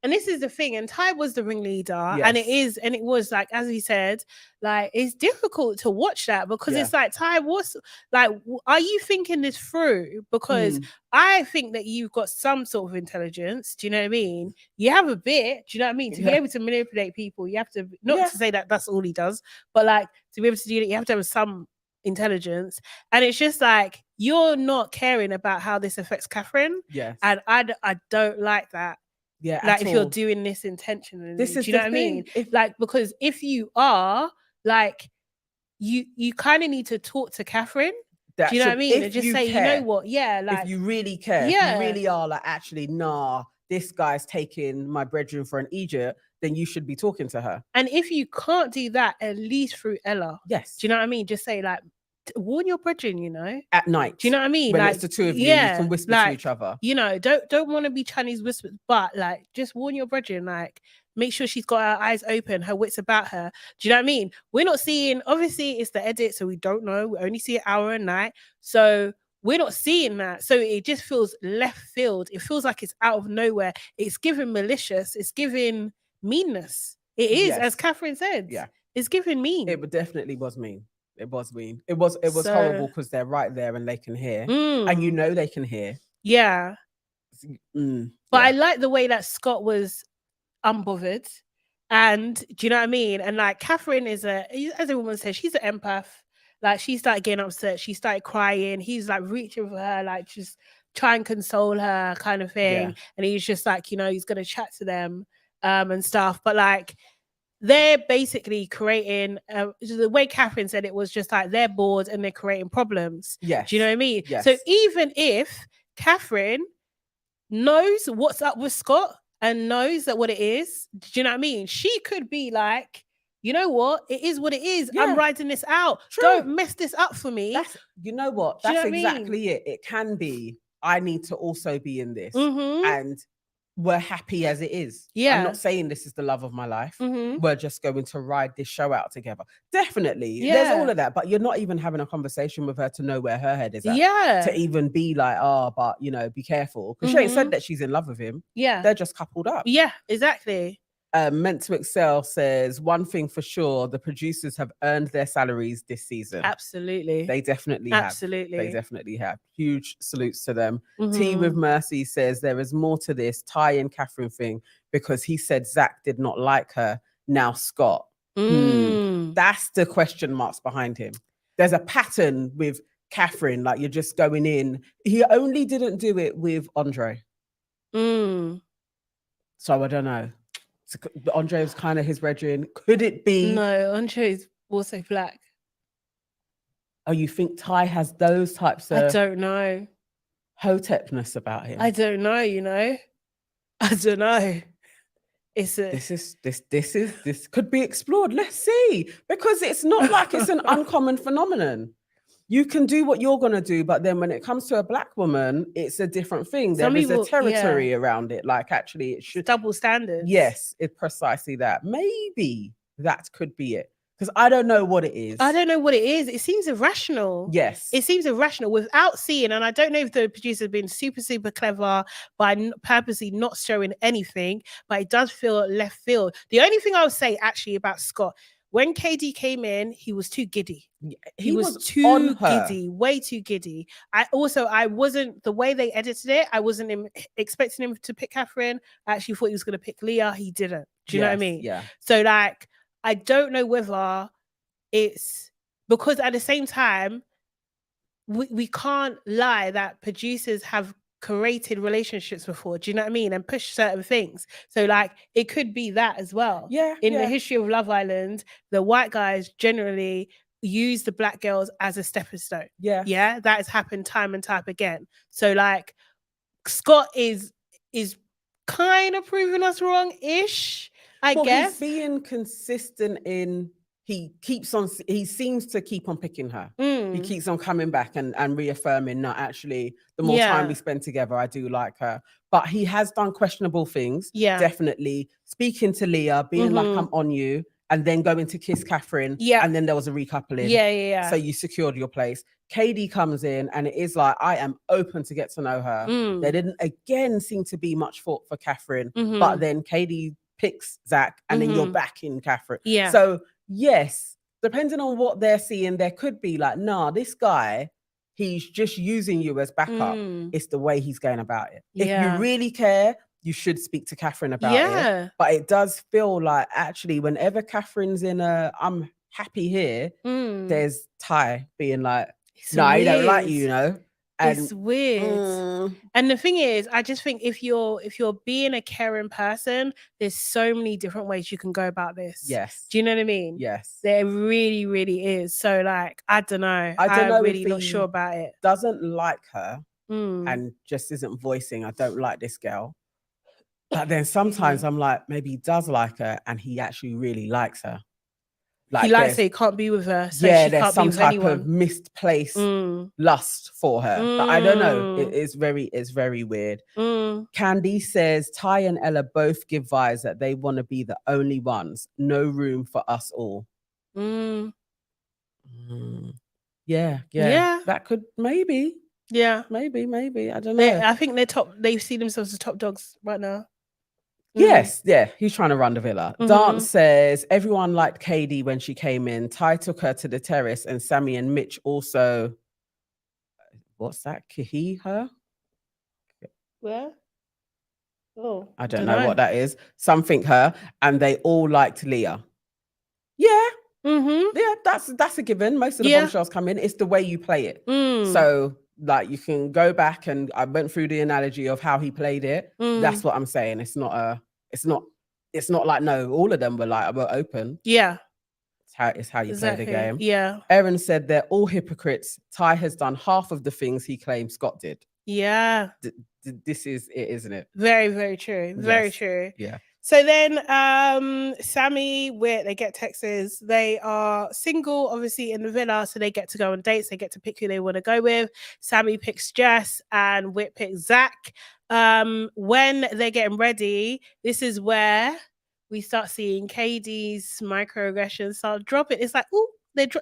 And this is the thing, and Ty was the ringleader, and it was like, as he said, like it's difficult to watch that because it's like, Ty, what's like, are you thinking this through? Because I think that you've got some sort of intelligence. Do you know what I mean? You have a bit. Do you know what I mean? To be able to manipulate people, you have to not to say that that's all he does, but like to be able to do that, you have to have some intelligence. And it's just like you're not caring about how this affects Catherine. Yes, and I don't like that. Yeah, like if you're doing this intentionally, this is do you know what I mean? Like, because if you are like, you kind of need to talk to Catherine. Do you know what I mean? And just say, you know what? Yeah, like if you really care, if you really are like, actually, nah, this guy's taking my brethren for an Egypt, then you should be talking to her. And if you can't do that, at least through Ella. Yes. Do you know what I mean? Just say like, warn your brethren, you know, at night. Do you know what I mean? When like it's the two of you, you can whisper to each other. You know, don't want to be Chinese whispers, but like just warn your brethren. Like, make sure she's got her eyes open, her wits about her. Do you know what I mean? We're not seeing. Obviously, it's the edit, so we don't know. We only see an hour a night, so we're not seeing that. So it just feels left field. It feels like it's out of nowhere. It's giving malicious. It's giving meanness. It is, Yes. as Catherine said. Yeah. It's giving mean. It definitely was mean. It was mean. It was So- horrible because they're right there and they can hear. And you know they can hear. Yeah. But Yeah. I like the way that Scott was unbothered. And do you know what I mean? And like Catherine is as everyone says, she's an empath. Like she started getting upset. She started crying. He's like reaching for her, like just try and console her kind of thing. Yeah. And he's just like, he's going to chat to them and stuff. But like, they're basically creating, the way Catherine said it was just like they're bored and they're creating problems. Yes. Do you know what I mean? Yes. So even if Catherine knows what's up with Scott and knows that what it is, do you know what I mean? She could be like, you know what? It is what it is. Yeah. I'm riding this out. True. Don't mess this up for me. You know what? Do you That's know what I mean? exactly it. It can be, I need to also be in this. Mhm. And we're happy as it is. Yeah. I'm not saying this is the love of my life. Mhm. We're just going to ride this show out together. Definitely. Yeah. There's all of that. But you're not even having a conversation with her to know where her head is at. Yeah. To even be like, but be careful. Because she ain't said that she's in love with him. Yeah. They're just coupled up. Yeah, exactly. Meant to Excel says, one thing for sure, the producers have earned their salaries this season. Absolutely. They definitely Absolutely. have. They definitely have. Huge salutes to them. Mhm. Tea with Mercy says there is more to this Ty and Catherine thing because he said Zach did not like her. Now Scott. That's the question marks behind him. There's a pattern with Catherine, like you're just going in. He only didn't do it with Andre. So I don't know. So Andre was kind of his brethren. Could it be? No, Andre is also black. Oh, you think Ty has those types I of don't know. hotepness about him? I don't know, I don't know. This could be explored. Let's see. Because it's not like it's an uncommon phenomenon. You can do what you're going to do, but then when it comes to a black woman, it's a different thing. There is a territory around it. Like, actually, it should... Double standards. Yes, it's precisely that. Maybe that could be it. Because I don't know what it is. I don't know what it is. It seems irrational. Yes. It seems irrational without seeing, and I don't know if the producer has been super, super clever by purposely not showing anything, but it does feel left field. The only thing I would say actually about Scott, when KD came in, he was too giddy. He was too giddy, way too giddy. I wasn't, the way they edited it, I wasn't expecting him to pick Catherine. I actually thought he was going to pick Leah. He didn't. Do you know what I mean? Yeah. So like, I don't know whether it's because at the same time, we can't lie that producers have created relationships before, do you know what I mean? And push certain things. So like, it could be that as well. Yeah. In the history of Love Island, the white guys generally use the black girls as a stepping stone. Yeah. Yeah. That has happened time and time again. So like, Scott is kind of proving us wrong-ish, I guess. He's being consistent in he seems to keep on picking her. He keeps on coming back and reaffirming, no, actually, the more time we spend together, I do like her. But he has done questionable things. Yeah. Definitely. Speaking to Leah, being like, I'm on you, and then going to kiss Catherine. Yeah. And then there was a recoupling. Yeah. So you secured your place. KADY comes in and it is like, I am open to get to know her. There didn't again seem to be much thought for Catherine. But then KADY picks Zach and then you're back in Catherine. Yeah. So yes, depending on what they're seeing, there could be like, nah, this guy, he's just using you as backup. It's the way he's going about it. If you really care, you should speak to Catherine about it. But it does feel like actually whenever Catherine's in I'm happy here, there's Ty being like, no, I don't like you, And, it's weird. And the thing is, I just think if you're being a caring person, there's so many different ways you can go about this. Yes. Do you know what I mean? Yes. There really, really is. So like, I don't know. I'm really not sure about it. Doesn't like her and just isn't voicing, I don't like this girl. But then sometimes I'm like, maybe he does like her and he actually really likes her. Like he likes her, he can't be with her. So yeah, she there's can't some be with type anyone. of misplaced lust for her. But I don't know. It's very weird. Candy says Ty and Ella both give vibes that they want to be the only ones. No room for us all. Yeah. That could maybe. Yeah. Maybe. I don't know. I think they see themselves as top dogs right now. Yes, yeah, he's trying to run the villa. Mhm. Dance says everyone liked KADY when she came in. Ty took her to the terrace, and Sammie and Mitch also. What's that? Her? Where? Oh, I don't know what that is. Something her, and they all liked Leah. Yeah, yeah, that's a given. Most of the bombshells come in. It's the way you play it. So, like, you can go back, and I went through the analogy of how he played it. That's what I'm saying. It's not like, no, all of them were open. Yeah. It's how you play the game. Yeah. Erin said they're all hypocrites. Ty has done half of the things he claimed Scott did. Yeah. This is it, isn't it? Very, very true. Very true. Yeah. So then Sammie, Whit, they get texts. They are single, obviously, in the villa, so they get to go on dates. They get to pick who they want to go with. Sammie picks Jess and Whit picks Zach. When they're getting ready, this is where we start seeing KADY's microaggressions start dropping. It's like, oh,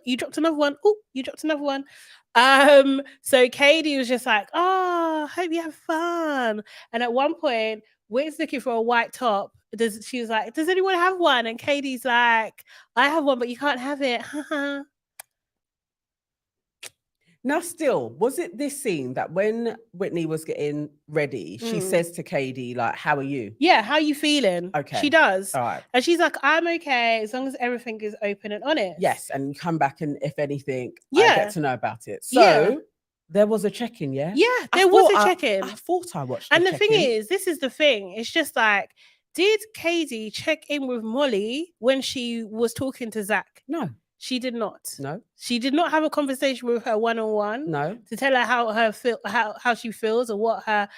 you dropped another one. Oh, you dropped another one. So KADY was just like, oh, hope you have fun. And at one point, Whit's looking for a white top. She was like, does anyone have one? And KADY's like, I have one, but you can't have it. Now, still, was it this scene that when Whitney was getting ready, she says to KADY, like, how are you? Yeah, how are you feeling? Okay. She does. All right. And she's like, I'm okay as long as everything is open and honest. Yes, and you come back, and if anything, I get to know about it. So there was a check-in, yeah? Yeah, there was a check-in. I thought I watched And the thing is, this is the thing. It's just like, did KADY check in with Molly when she was talking to Zach? No. She did not. No. She did not have a conversation with her one-on-one. No. To tell her how she feels or what her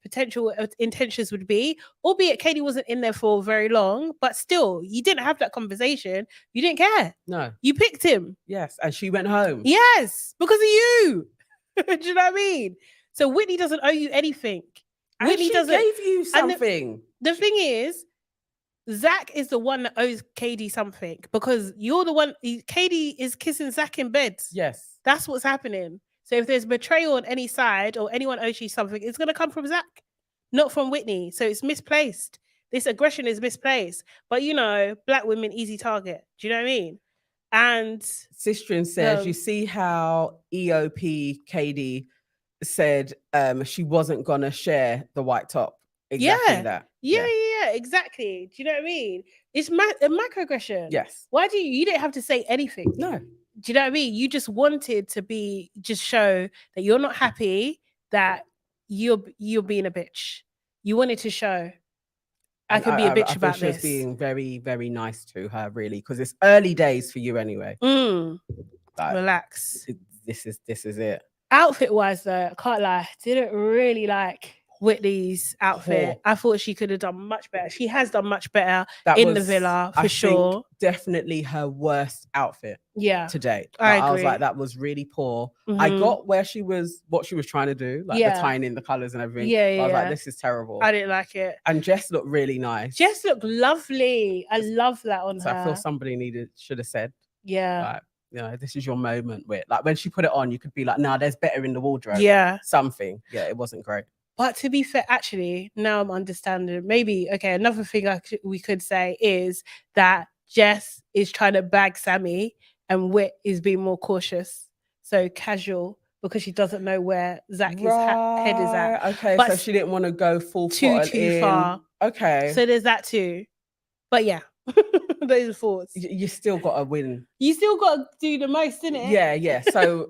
potential intentions would be. Albeit KADY wasn't in there for very long, but still, you didn't have that conversation. You didn't care. No. You picked him. Yes, and she went home. Yes, because of you. Do you know what I mean? So Whitney doesn't owe you anything. And Whitney gave you something. The thing is, Zach is the one that owes KADY something because you're the one. KADY is kissing Zach in bed. Yes. That's what's happening. So if there's betrayal on any side or anyone owes you something, it's going to come from Zach, not from Whitney. So it's misplaced. This aggression is misplaced. But, black women, easy target. Do you know what I mean? And Sistrin says, you see how EOP KADY said she wasn't going to share the white top. Exactly that. Yeah, exactly. Do you know what I mean? It's a microaggression. Yes. Why you didn't have to say anything? No. Do you know what I mean? You just wanted to just show that you're not happy that you're being a bitch. You wanted to show I can be a bitch about this. She was this. being very, very nice to her, really, because it's early days for you anyway. Relax. This is it. Outfit wise, though, I can't lie, didn't really like Whitney's outfit. I thought she could have done much better. She has done much better in the villa for sure. Definitely her worst outfit. Yeah, to date. I was like, that was really poor. I got what she was trying to do, like the tying in the colors and everything. I was like, this is terrible. I didn't like it. And Jess looked really nice. Jess looked lovely. I love that on her. I feel somebody should have said, yeah, like, this is your moment. With like when she put it on, you could be like, nah, there's better in the wardrobe. Yeah, something. Yeah, it wasn't great. But to be fair, actually, now I'm understanding. Maybe, okay, another thing we could say is that Jess is trying to bag Sammie and Whit is being more cautious. So casual, because she doesn't know where Zach's head is at. Okay, but so she didn't want to go full too far. Okay. So there's that too. But yeah, those are thoughts. You still got to win. You still got to do the most, innit? Yeah. So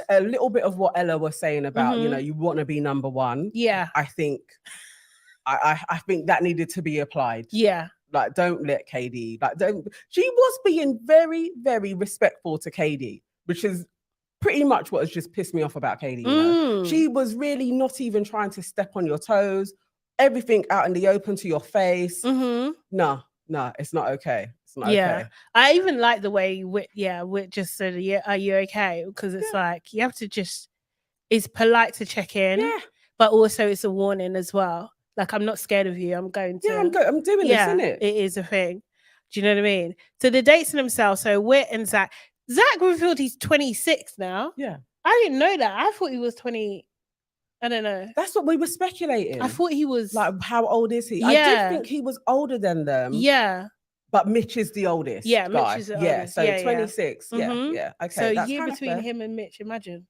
a little bit of what Ella was saying about, you want to be number one. Yeah. I think that needed to be applied. Yeah. Like, don't let KADY, she was being very, very respectful to KADY, which is pretty much what has just pissed me off about KADY. You know? She was really not even trying to step on your toes, everything out in the open to your face. No, it's not okay. It's not okay. I even like the way Whit just said, are you okay? Because it's like, you have to it's polite to check in, but also it's a warning as well. Like, I'm not scared of you. I'm going to. Yeah, I'm doing this, isn't it? It is a thing. Do you know what I mean? So the dates in themselves. So Whit and Zach. Zach revealed he's 26 now. Yeah. I didn't know that. I thought he was 20. I don't know. That's what we were speculating. I thought he was like, how old is he? Yeah. I did think he was older than them. Yeah. But Mitch is the oldest. Yeah, guy. Mitch is the yeah. oldest. So Yeah, 26. yeah. Yeah. Okay. So a that's year kinda between fair. him and Mitch, imagine.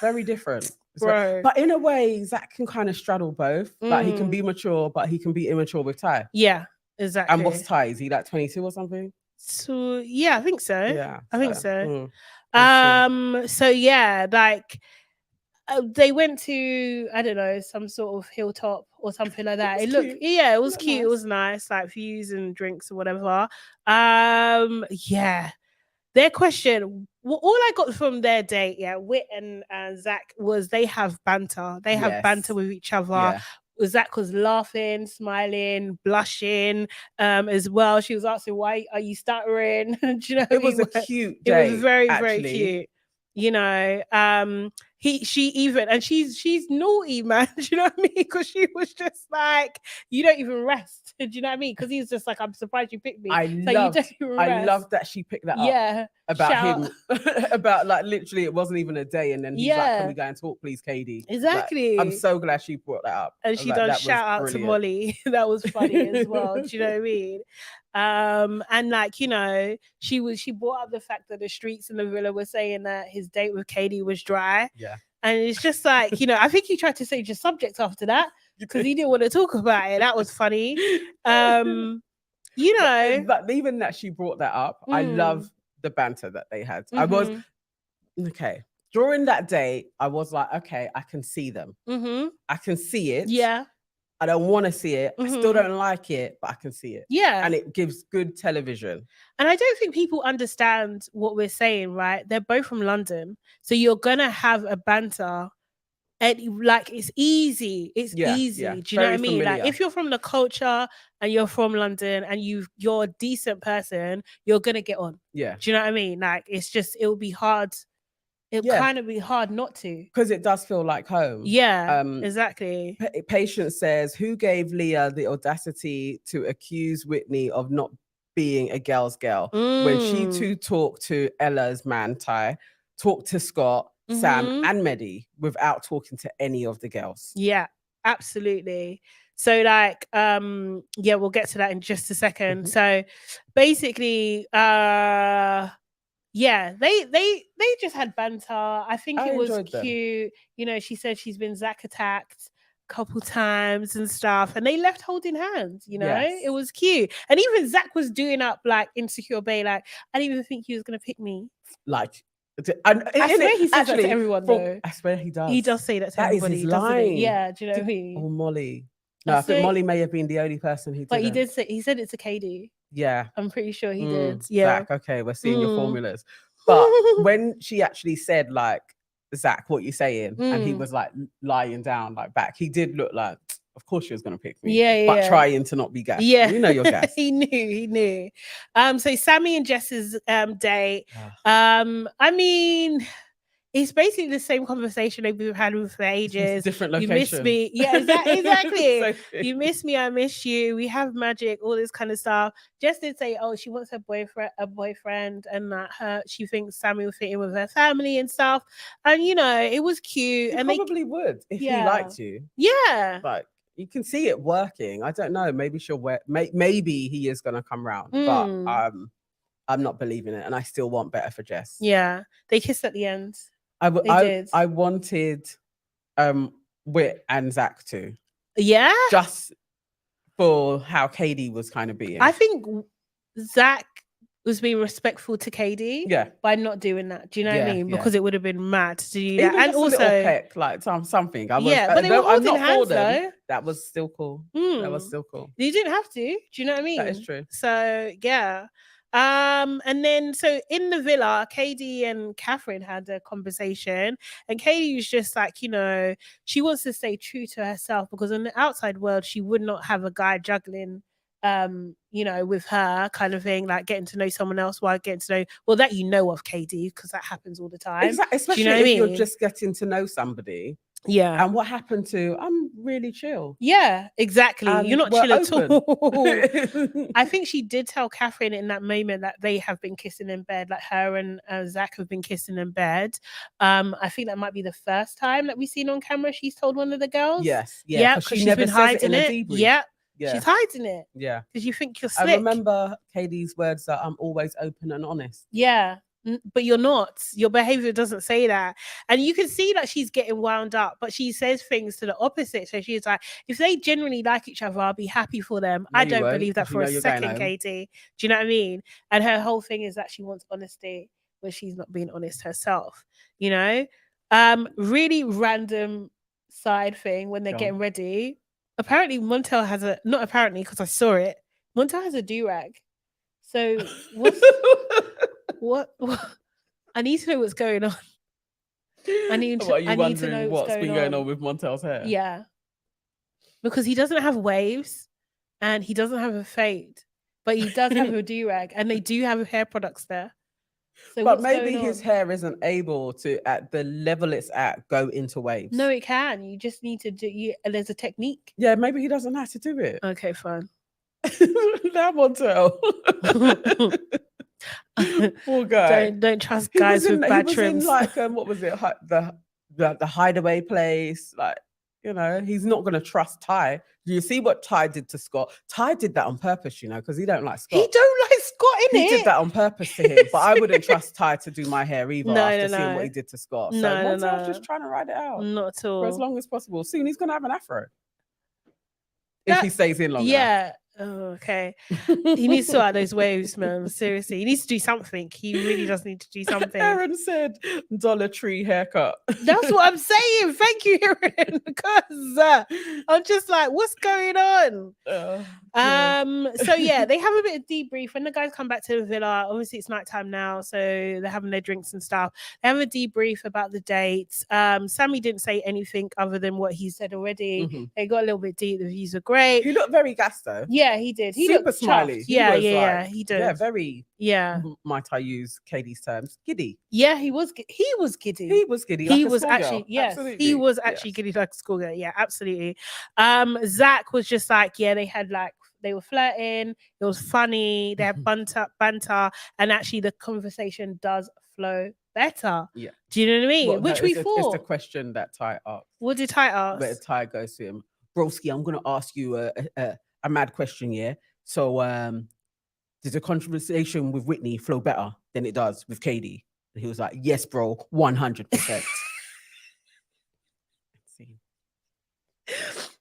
Very different. Bro. But in a way, Zach can kind of straddle both. Like he can be mature, but he can be immature with Ty. Yeah, exactly. And what's Ty? Is he like 22 or something? So yeah, I think so. Yeah. I think so. Mm. So yeah, like they went to, I don't know, some sort of hilltop or something like that. It looked, yeah, it was cute. Nice. It was nice, like views and drinks or whatever. Yeah. Their question, all I got from their date, Whit and Zach, was they have banter. They have banter with each other. Yeah. Zach was laughing, smiling, blushing as well. She was asking, why are you stuttering? Do you know, it was a cute date. It was very, very cute. You know, she even, and she's naughty, man. Do you know what I mean? Because she was just like, you don't even rest. Do you know what I mean? Because he was just like, I'm surprised you picked me. I love that she picked that up. About him, about like literally, it wasn't even a day, and then he's like, "Can we go and talk, please, KADY?" Exactly. Like, I'm so glad she brought that up. And she done shout out to Molly. That was funny as well. Do you know what I mean? And like, you know, she brought up the fact that the streets in the villa were saying that his date with KADY was dry. Yeah. And it's just like, you know, I think he tried to change the subject after that because he didn't want to talk about it. That was funny. You know, but even that she brought that up, I love the banter that they had. I was okay. During that day, I was like, okay, I can see them. I can see it. Yeah. I don't want to see it. I still don't like it, but I can see it. Yeah. And it gives good television. And I don't think people understand what we're saying, right? They're both from London. So you're going to have a banter. And like, it's easy. It's easy. Yeah. Do you know what I mean? Familiar. Like, if you're from the culture and you're from London and you're a decent person, you're going to get on. Yeah. Do you know what I mean? Like, it's just, it'll be hard. It'll kind of be hard not to. Because it does feel like home. Yeah, exactly. Patience says, who gave Leah the audacity to accuse Whitney of not being a girl's girl when she too talked to Ella's man, Ty, talked to Scott, Sam and Medhi without talking to any of the girls? Yeah, absolutely. So like, yeah, we'll get to that in just a second. So basically, yeah, they just had banter. I think it was cute. You know, she said she's been Zach attacked a couple times and stuff, and they left holding hands. You know, it was cute. And even Zach was doing up like insecure bae, like, I didn't even think he was gonna pick me. Like, I swear he says that to everyone though. I swear he does. He does say that to everybody. Is his line. Yeah, do you know what I mean? Oh, Molly. No, I think Molly may have been the only person who did. But he said it to KADY. Yeah. I'm pretty sure he did. Yeah. Zach, okay, we're seeing your formulas. But when she actually said, like, Zach, what you saying? And he was like lying down, like back, he did look like, of course she was gonna pick me. Yeah. But trying to not be gassed. Yeah. You know you're gassed. He knew. So Sammie and Jess's date. I mean, it's basically the same conversation that we've had with for ages. Different location. You miss me. Yeah, exactly. So you miss me, I miss you. We have magic, all this kind of stuff. Jess did say, oh, she wants a boyfriend, and that she thinks Sammie will fit in with her family and stuff. And you know, it was cute. He and probably would if he liked you. Yeah. Like, you can see it working. I don't know. Maybe she'll maybe he is gonna come round. But I'm not believing it, and I still want better for Jess. Yeah. They kissed at the end. I wanted Whit and Zach to. Yeah. Just for how KADY was kind of being. I think Zach was being respectful to KADY by not doing that. Do you know what I mean? Because it would have been mad to do that. And also a little peck, like something. I was, but they were holding hands though. That was still cool. That was still cool. You didn't have to. Do you know what I mean? That is true. So yeah. And then so in the villa, KADY and Catherine had a conversation, and KADY was just like, you know, she wants to stay true to herself because in the outside world she would not have a guy juggling you know, with her kind of thing, like getting to know someone else while getting to know that you know of KADY, because that happens all the time. Exactly. Especially if you're just getting to know somebody. Yeah. And what happened to I'm really chill? Yeah, exactly. And You're not we're chill at all. open. I think she did tell Catherine in that moment that they have been kissing in bed, like her and Zach have been kissing in bed. I think that might be the first time that we've seen on camera she's told one of the girls. Yes, yeah, Yeah, because because she she's never been says hiding it in it. a debrief. Yeah, Yeah, she's hiding it yeah. because you think you're slick. I remember KADY's words that I'm always open and honest. Yeah. But you're not. Your behavior doesn't say that. And you can see that she's getting wound up, but she says things to the opposite. So she's like, if they genuinely like each other, I'll be happy for them. No, I you don't won't, believe that 'cause you for know a you're going second, home. Katie. Do you know what I mean? And her whole thing is that she wants honesty, but she's not being honest herself, you know? Really random side thing when they're Go on. getting ready. Apparently Montel has a, not apparently because I saw it, Montel has a do-rag. So what? I need to know what's going on. I need to, What, are you I need to wondering know what's been going on with Montel's hair? Yeah. Because he doesn't have waves and he doesn't have a fade, but he does have a do-rag and they do have hair products there. So But what's maybe going his on? hair isn't able to, at the level it's at, go into waves. No, it can. You just need to do, there's a technique. Yeah, maybe he doesn't have to do it. Okay, fine. Now Montel. Poor guy. Don't trust guys with bad trims. He was in like what was it? The hideaway place. Like, you know, he's not gonna trust Ty. Do you see what Ty did to Scott? Ty did that on purpose, you know, because he don't like Scott. He don't like Scott in He it. did that on purpose to him, but I wouldn't trust Ty to do my hair either after seeing what he did to Scott. So Montel's just trying to ride it out. Not at all. For as long as possible. Soon he's gonna have an afro. If he stays in long enough. Yeah. Oh, okay. He needs to sort out those waves, man. Seriously. He needs to do something. He really does need to do something. Aaron said Dollar Tree haircut. That's what I'm saying. Thank you, Aaron. Because I'm just like, what's going on? So yeah, they have a bit of debrief when the guys come back to the villa. Obviously, it's nighttime now, so they're having their drinks and stuff. They have a debrief about the dates. Sammie didn't say anything other than what he said already. Mm-hmm. They got a little bit deep. The views are great. He looked very gassed though. Yeah, he did. He Super looked smiley. chuffed. Yeah, he did. Yeah, very. Yeah. Might I use KADY's terms? Giddy. Yeah, he was giddy. He was giddy. He like was a actually, yes, absolutely. he was actually giddy like a schoolgirl. Yeah, absolutely. Zach was just like, yeah, they were flirting. It was funny. They had banter, and actually the conversation does flow better. Yeah. Do you know what I mean? Well, Which no, we it's thought. the question that Ty asked. What did Ty ask? Where Ty goes to him, broski, I'm going to ask you a mad question, yeah? So, does the conversation with Whitney flow better than it does with KADY? And he was like, yes, bro, 100%.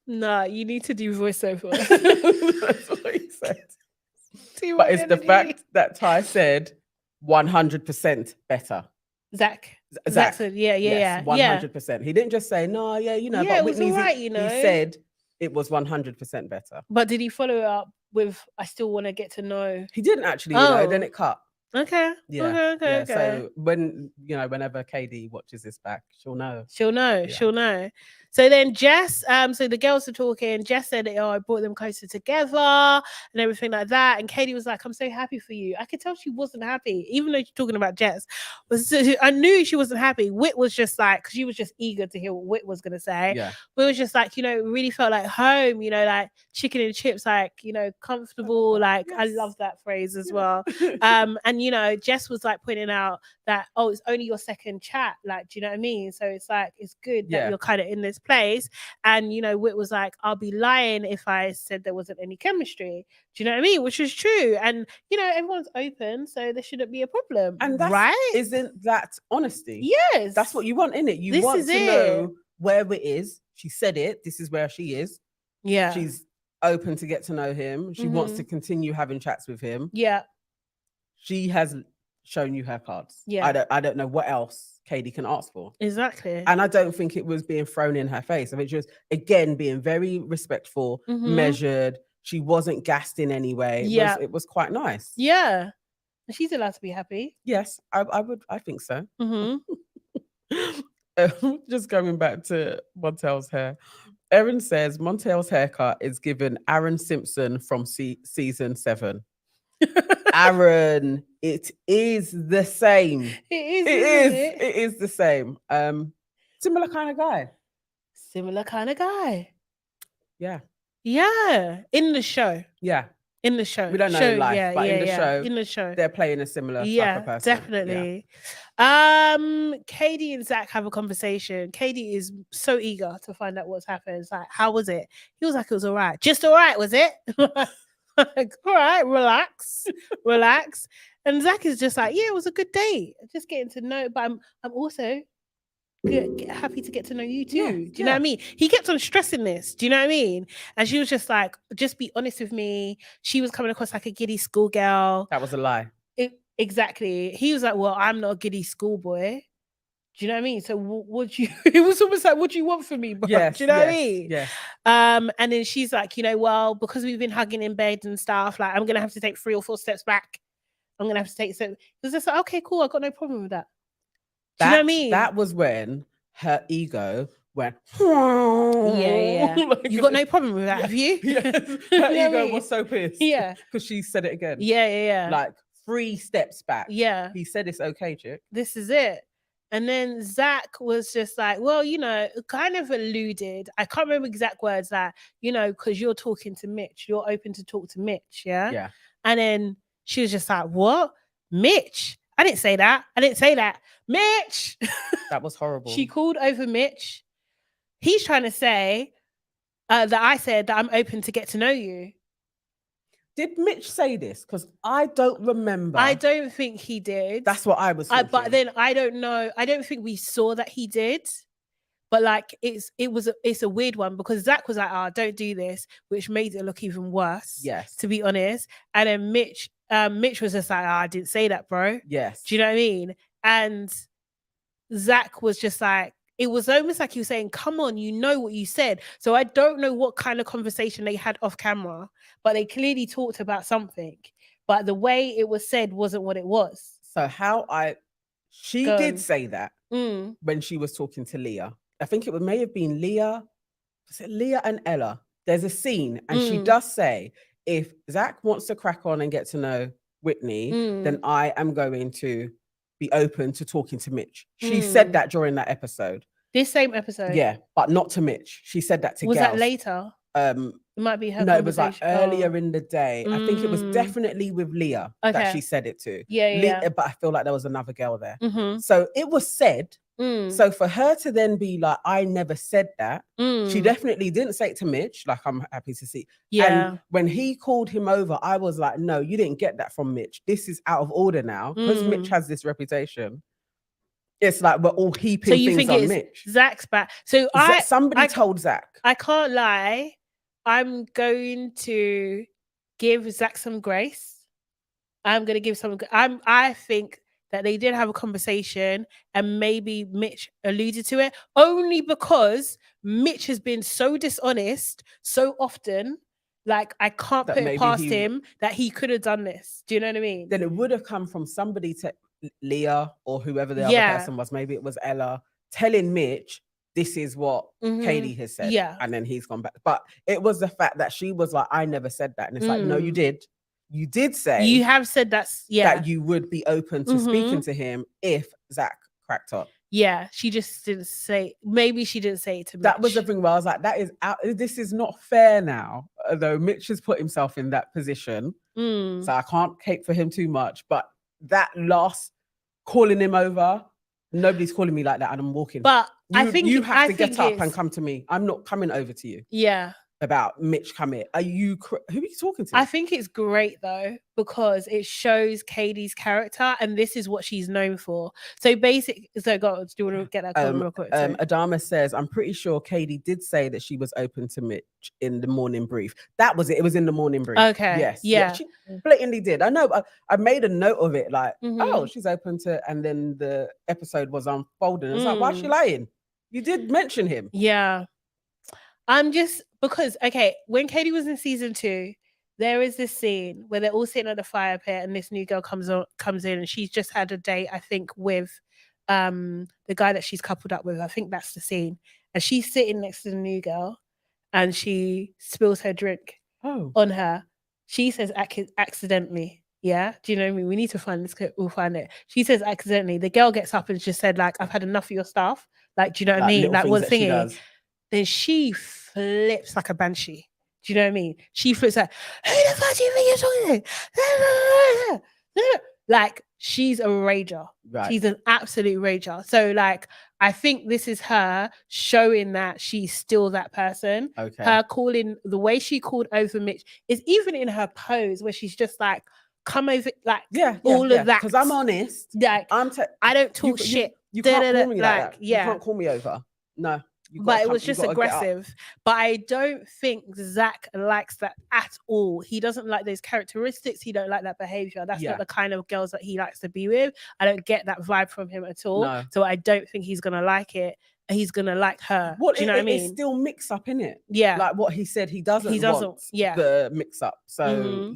Nah, you need to do voiceover. That's what he said. But it's the fact that Ty said 100% better. Zach said, yes, 100%. He didn't just say, no, yeah, you know, yeah, but it was Whitney's, right, you know. He said it was 100% better. But did he follow it up with, I still want to get to know? He didn't actually, you know, then it cut. Okay. Yeah. Okay. So when, you know, whenever KADY watches this back, she'll know. She'll know. So then Jess, so the girls were talking. Jess said, I brought them closer together and everything like that. And KADY was like, I'm so happy for you. I could tell she wasn't happy, even though she's talking about Jess. I knew she wasn't happy. Whit was just like, because she was just eager to hear what Whit was going to say. Yeah. But it was just like, you know, it really felt like home, you know, like chicken and chips, like, you know, comfortable. Like, yes. I love that phrase as well. And, you know, Jess was like pointing out that, it's only your second chat. Like, do you know what I mean? So it's like, it's good that you're kind of in this place. And, you know, Whit was like, I'll be lying if I said there wasn't any chemistry. Do you know what I mean? Which is true. And, you know, everyone's open, so there shouldn't be a problem. And that's, right? Isn't that honesty? Yes. That's what you want, innit? You want to know where it is. She said it. This is where she is. Yeah. She's open to get to know him. She wants to continue having chats with him. Yeah. She has shown you her cards. Yeah. I don't know what else KADY can ask for. Exactly. And I don't think it was being thrown in her face. I mean, she was, again, being very respectful, measured. She wasn't gassed in any way. It was quite nice. Yeah. She's allowed to be happy. Yes, I think so. Just going back to Montel's hair. Erin says Montel's haircut is given Aaron Simpson from season 7. Aaron, it is the same. It is the same. Similar kind of guy. similar kind of guy. Yeah. Yeah, in the show. Yeah. In the show. We don't know in life, but in the show, in the show. they're playing a similar type of person. Definitely. KADY and Zach have a conversation. KADY is so eager to find out what's happened. It's like, how was it? He was like, it was all right. Just all right, was it? Like, all right, relax. And Zach is just like, yeah, it was a good date. Just getting to know, but I'm also happy to get to know you too. Yeah, Do you know what I mean? He kept on stressing this. Do you know what I mean? And she was just like, just be honest with me. She was coming across like a giddy schoolgirl. That was a lie. Exactly. He was like, well, I'm not a giddy schoolboy. Do you know what I mean? So what you? It was almost like, what do you want from me, bro? Yes, do you know what I mean? Yeah. And then she's like, you know, well, because we've been hugging in bed and stuff, like I'm gonna have to take 3 or 4 steps back. I'm gonna have to take steps. It was just like, okay, cool. I got no problem with that. Do you know what I mean? That was when her ego went. Yeah. Like, You got no problem with that, have you? Yes. Her You know what I ego mean? was so pissed. Yeah. Because she said it again. Yeah. Like 3 steps back. Yeah. He said it's okay, chick. This is it. And then Zach was just like, well, you know, kind of alluded. I can't remember exact words that, you know, because you're talking to Mitch. You're open to talk to Mitch. Yeah. Yeah. And then she was just like, what? Mitch? I didn't say that. Mitch. That was horrible. She called over Mitch. He's trying to say that I said that I'm open to get to know you. Did Mitch say this? Because I don't remember. I don't think he did. That's what I was thinking. But then I don't know. I don't think we saw that he did. But like it's a weird one because Zach was like, "Oh, don't do this," which made it look even worse. Yes. To be honest. And then Mitch was just like, "Oh, I didn't say that, bro." Yes. Do you know what I mean? And Zach was just like, it was almost like he was saying, come on, you know what you said. So I don't know what kind of conversation they had off camera, but they clearly talked about something. But the way it was said wasn't what it was. So she did say that when she was talking to Leah. I think it may have been Leah. Was it Leah and Ella? There's a scene and she does say, if Zach wants to crack on and get to know Whitney, then I am going to be open to talking to Mitch. She said that during that episode. This same episode? Yeah, but not to Mitch. She said that to Was girls. that later? It might be her No, it was like conversation. earlier in the day. I think it was definitely with Leah that she said it to. Yeah. But I feel like there was another girl there. Mm-hmm. So it was said. So for her to then be like, I never said that, she definitely didn't say it to Mitch, like I'm happy to see. Yeah. And when he called him over, I was like, no, you didn't get that from Mitch. This is out of order now because Mitch has this reputation. It's like we're all heaping things on Mitch. Zach's back. So somebody told Zach. I can't lie. I'm going to give Zach some grace. I'm going to give some. I think that they did have a conversation and maybe Mitch alluded to it only because Mitch has been so dishonest so often. Like I can't put it past him that he could have done this. Do you know what I mean? Then it would have come from somebody to Leah or whoever the other person was. Maybe it was Ella telling Mitch, this is what KADY has said. Yeah. And then he's gone back. But it was the fact that she was like, I never said that. And it's like, no, you did. You did say you have said that you would be open to speaking to him if Zach cracked up. Yeah, she just didn't say. Maybe she didn't say it to Mitch. That was the thing where I was like, "That is out. This is not fair now." Although Mitch has put himself in that position, so I can't cape for him too much. But that last calling him over, nobody's calling me like that, and I'm walking. But I think you have to get up and come to me. I'm not coming over to you. Yeah. About Mitch coming. Who are you talking to? I think it's great though because it shows KADY's character and this is what she's known for. So do you want to get that comment real quick? Adama says, I'm pretty sure KADY did say that she was open to Mitch in the morning brief. That was it. It was in the morning brief. Okay. Yes. Yeah. She blatantly did. I know. I made a note of it. Like, oh, she's open to. And then the episode was unfolding. It's like, why is she lying? You did mention him. Yeah. I'm just because when KADY was in season 2, there is this scene where they're all sitting at the fire pit and this new girl comes in and she's just had a date, I think, with the guy that she's coupled up with. I think that's the scene. And she's sitting next to the new girl and she spills her drink on her. She says accidentally. Yeah. Do you know what I mean? We need to find this clip. We'll find it. She says accidentally. The girl gets up and just said, like, I've had enough of your stuff. Like, do you know what I mean? Like, one thingy. then she flips like a banshee. Do you know what I mean? She flips like, who the fuck do you think you're talking to? Like, she's a rager. Right. She's an absolute rager. So, like, I think this is her showing that she's still that person. Okay. Her calling, the way she called over Mitch is even in her pose where she's just like, come over, like, all of that. Because I'm honest. Like, I don't talk shit. You can't call me like that. Yeah. You can't call me over. No. But it was just aggressive. But I don't think Zach likes that at all. He doesn't like those characteristics. He don't like that behavior. That's not the kind of girls that he likes to be with. I don't get that vibe from him at all. No. So I don't think he's gonna like it. He's gonna like her. Do you know what I mean? It's still mix up, in it. Yeah. Like what he said, he doesn't want the mix up. So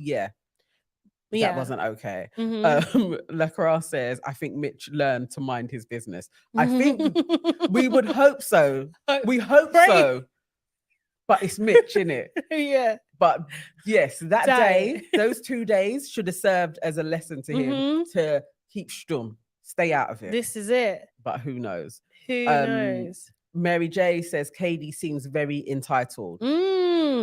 that wasn't okay. Lecra says, I think Mitch learned to mind his business. I think we would hope so. We hope so. But it's Mitch, innit? Yeah. But yes, that day, those 2 days should have served as a lesson to him to keep stum, stay out of it. This is it. But who knows? Who knows? Mary J says KADY seems very entitled.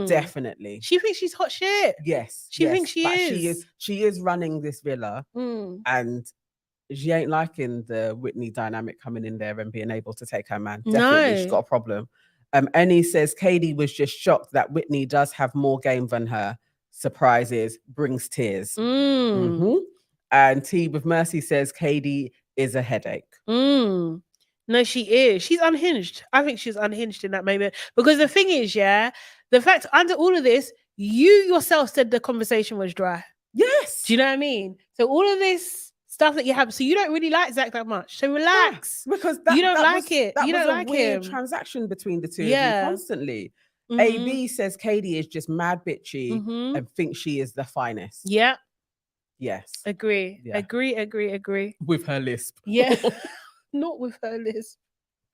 Definitely. She thinks she's hot shit. Yes. She thinks she is. She is running this villa and she ain't liking the Whitney dynamic coming in there and being able to take her man. Definitely. She's got a problem. Annie says KADY was just shocked that Whitney does have more game than her. Surprises, brings tears. And T with Mercy says KADY is a headache. No, she is. She's unhinged. I think she's unhinged in that moment. Because the thing is, the fact under all of this, you yourself said the conversation was dry. Yes. Do you know what I mean? So all of this stuff that you have, so you don't really like Zach that much. So relax. Yeah, because you don't like it. That you was don't a like weird him. transaction between the two of you constantly. AB says KADY is just mad bitchy and thinks she is the finest. Yeah. Yes. Agree. Yeah. Agree. With her lisp. Yeah. Not with her list.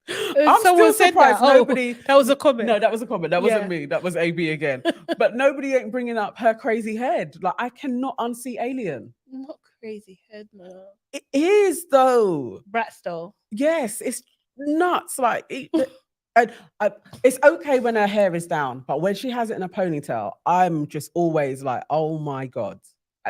I'm Someone still surprised nobody. That was a comment. No, that was a comment. That wasn't me. That was AB again. But nobody ain't bringing up her crazy head. Like, I cannot unsee Alien. Not crazy head, no. It is though. Brat style. Yes, it's nuts. Like, it's okay when her hair is down, but when she has it in a ponytail, I'm just always like, oh my God.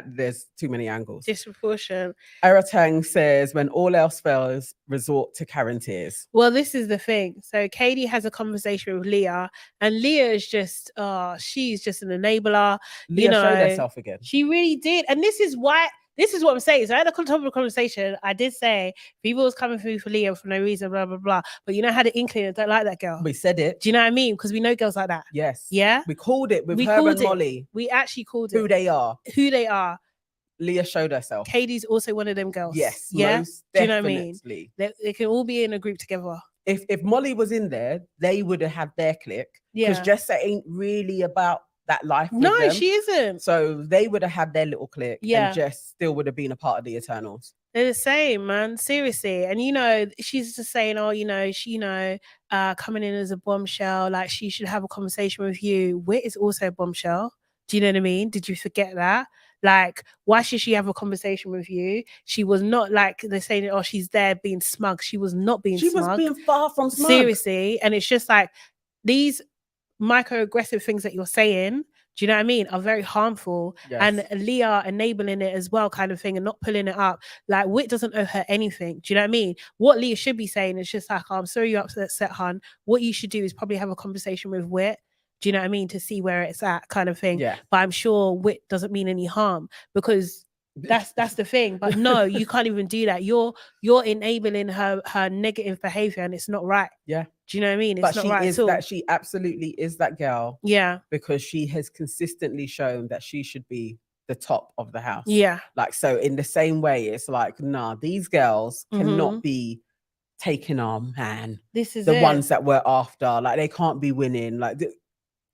There's too many angles. Disproportion. Aratang says, when all else fails, resort to Karen tears. Well, this is the thing. So KADY has a conversation with Leah, and Leah is just, she's just an enabler. Leah showed herself again. She really did. And this is what I'm saying. So at the top of the conversation, I did say people was coming through for Leah for no reason, blah, blah, blah. But you know how the Inkling don't like that girl. We said it. Do you know what I mean? Because we know girls like that. Yes. Yeah? We called it with her and Molly. We actually called it. Who they are. Leah showed herself. KADY's also one of them girls. Yes. Yeah? Most Do you know what I definitely. mean? They can all be in a group together. If Molly was in there, they would have had their clique. Because Jess ain't really about that life. No, them. she isn't. So they would have had their little clique. Yeah. And Jess still would have been a part of the Eternals. They're the same, man. Seriously. And she's just saying, she coming in as a bombshell, like she should have a conversation with you. Whit is also a bombshell. Do you know what I mean? Did you forget that? Like, why should she have a conversation with you? She was not like they're saying, oh, she's there being smug. She was not being smug. She was being far from smug. Seriously. And it's just like these microaggressive things that you're saying, do you know what I mean, are very harmful. Yes. And Leah enabling it as well, kind of thing, and not pulling it up. Like, Whit doesn't owe her anything. Do you know what I mean? What Leah should be saying is just like, oh, I'm sorry you're upset, hun. What you should do is probably have a conversation with Whit. Do you know what I mean? To see where it's at, kind of thing. Yeah. But I'm sure Whit doesn't mean any harm, because that's the thing. But no, you can't even do that. You're enabling her negative behavior, and it's not right. Yeah. Do you know what I mean? It's not right at all. She absolutely is that girl. Yeah. Because she has consistently shown that she should be the top of the house. Yeah. Like, so in the same way, it's like, nah, these girls cannot be taking our man. This is the ones that we're after. Like, they can't be winning. Like,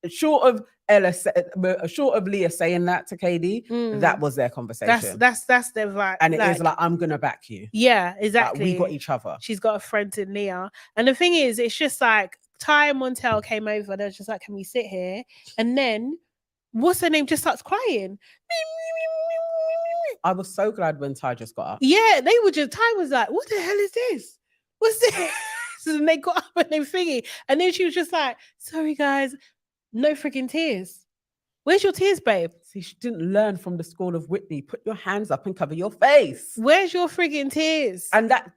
short of Leah saying that to KADY, that was their conversation. That's their vibe. And it is like, I'm gonna back you. Yeah, exactly. Like, we got each other. She's got a friend in Leah. And the thing is, it's just like Ty and Montel came over. They're just like, can we sit here? And then what's her name just starts crying. I was so glad when Ty just got up. Yeah, Ty was like, what the hell is this? What's this? reassesses and they got up and they thingy. And then she was just like, sorry guys, no freaking tears. Where's your tears, babe? See, she didn't learn from the school of Whitney. Put your hands up and cover your face. Where's your freaking tears? And that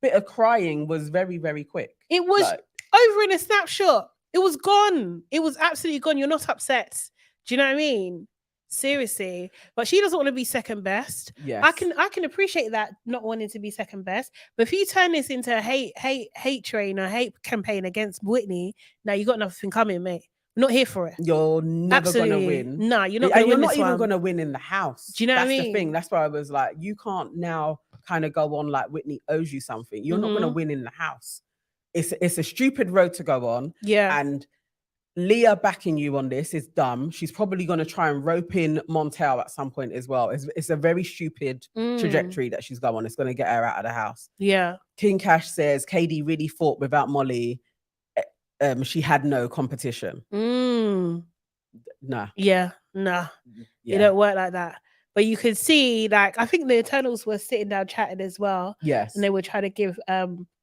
bit of crying was very, very quick. It was over in a snapshot. It was gone. It was absolutely gone. You're not upset. Do you know what I mean? Seriously. But she doesn't want to be second best. Yes. I can appreciate that, not wanting to be second best. But if you turn this into a hate train or hate campaign against Whitney, now you got nothing coming, mate. I'm not here for it. You're never going to win. No, you're not going to win. You're not this even one. going to win in the house. Do you know what I mean? That's the thing. That's why I was like, you can't now kind of go on like Whitney owes you something. You're not going to win in the house. It's a stupid road to go on. Yeah. And Leah backing you on this is dumb. She's probably going to try and rope in Montel at some point as well. It's a very stupid trajectory that she's going on. It's going to get her out of the house. Yeah. King Cash says KADY really fought without Molly. She had no competition. Nah. Yeah, nah. Yeah. It don't work like that. But you could see, like, I think the Eternals were sitting down chatting as well. Yes. And they were trying to give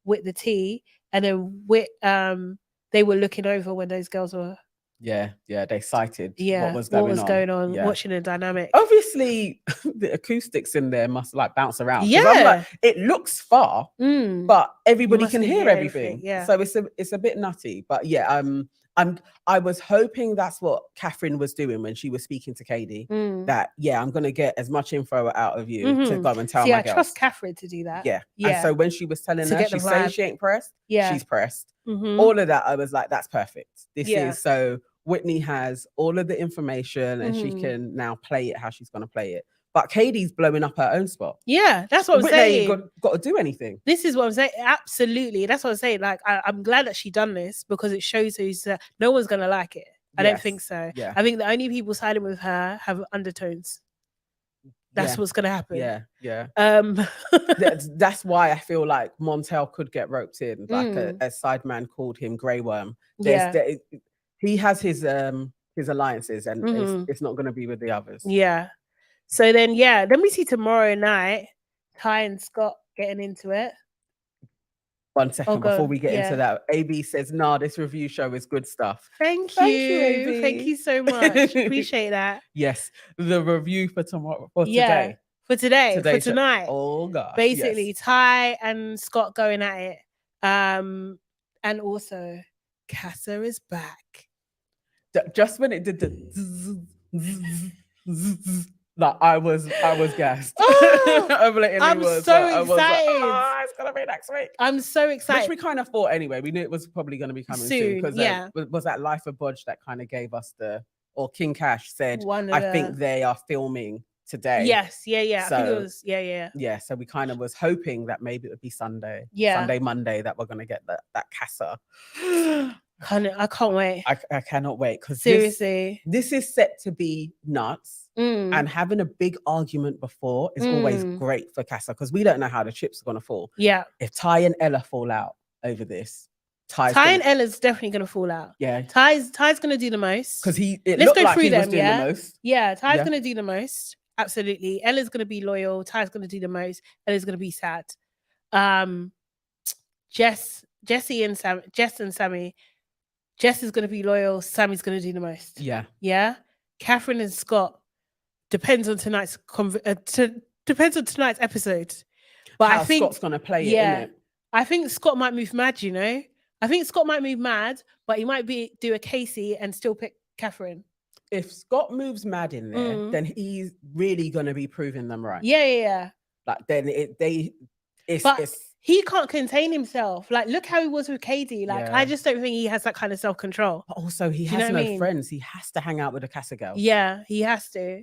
Whit the tea. And then Whit, they were looking over when those girls were. Yeah, they cited what was going on, watching the dynamic. Obviously, the acoustics in there must like bounce around. Yeah. I'm like, it looks far, but everybody can hear everything. Yeah. So it's a bit nutty. But yeah, I was hoping that's what Catherine was doing when she was speaking to KADY. That I'm gonna get as much info out of you to go and tell my girls. I trust Catherine to do that. Yeah. And so when she was telling her, she's saying she ain't pressed. Yeah. She's pressed. All of that, I was like, that's perfect. This is so Whitney has all of the information and she can now play it how she's gonna play it. But KADY's blowing up her own spot. Yeah, that's what I'm saying. Got to do anything. This is what I'm saying. Absolutely. That's what I'm saying. Like, I'm glad that she done this because it shows who's no one's going to like it. I don't think so. Yeah. I think the only people siding with her have undertones. That's what's going to happen. Yeah. That's why I feel like Montel could get roped in. Like a sideman called him Grey Worm. He has his alliances and it's not going to be with the others. Yeah. So then, then we see tomorrow night, Ty and Scott getting into it. 1 second before we get into that. AB says, nah, this review show is good stuff. Thank you, AB. Thank you so much. Appreciate that. Yes, the review for tomorrow, today. For tonight. Oh, God. Basically, Ty and Scott going at it. And also, Casa is back. Just when it did the... Like I was gassed. Oh, I'm so excited. Like, it's gonna be next week. I'm so excited. Which we kind of thought anyway. We knew it was probably going to be coming soon because was that Life of Budge that kind of gave us or King Cash said, I think they are filming today. Yes, yeah. So, I think it was, yeah. So we kind of was hoping that maybe it would be Sunday, Monday that we're going to get that Casa. I can't wait. I cannot wait because seriously, this is set to be nuts. And having a big argument before is always great for Casa because we don't know how the chips are going to fall. Yeah. If Ty and Ella fall out over this, Ty and Ella's definitely going to fall out. Yeah. Ty's going to do the most because let's go through them. The most. Yeah. Ty's going to do the most. Absolutely. Ella's going to be loyal. Ty's going to do the most. Ella's going to be sad. Jess and Sammie. Jess is going to be loyal. Sammie's going to do the most. Yeah. Yeah. Catherine and Scott depends on tonight's episode. But how I think Scott's going to play it, innit? I think Scott might move mad, you know? I think Scott might move mad, but he might do a Casey and still pick Catherine. If Scott moves mad in there, then he's really going to be proving them right. Yeah. Like then he can't contain himself. Like, look how he was with KADY. Like, I just don't think he has that kind of self-control. But also, he has no friends. He has to hang out with the Casa girls. Yeah, he has to.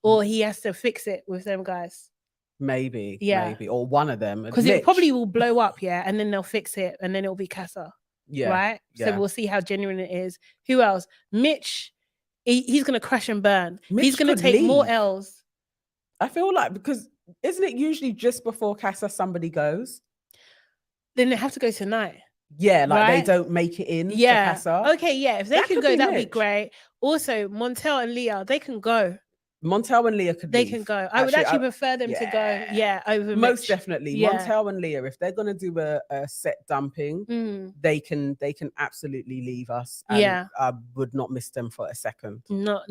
Or he has to fix it with them guys. Maybe. Or one of them. Because it probably will blow up, and then they'll fix it, and then it'll be Casa. Yeah. Right? Yeah. So we'll see how genuine it is. Who else? Mitch, he's going to crash and burn. He's going to take more L's. I feel like, because isn't it usually just before Casa somebody goes? Then they have to go tonight. Yeah, like they don't make it in to Casa. Okay, if they can go, that'd be great. Also, Montel and Leah, they can go. Montel and Leah could They leave. can go. I would actually prefer them to go. Yeah, over most Mitch. definitely. Montel and Leah, if they're gonna do a set dumping, they can absolutely leave us. And I would not miss them for a second. Not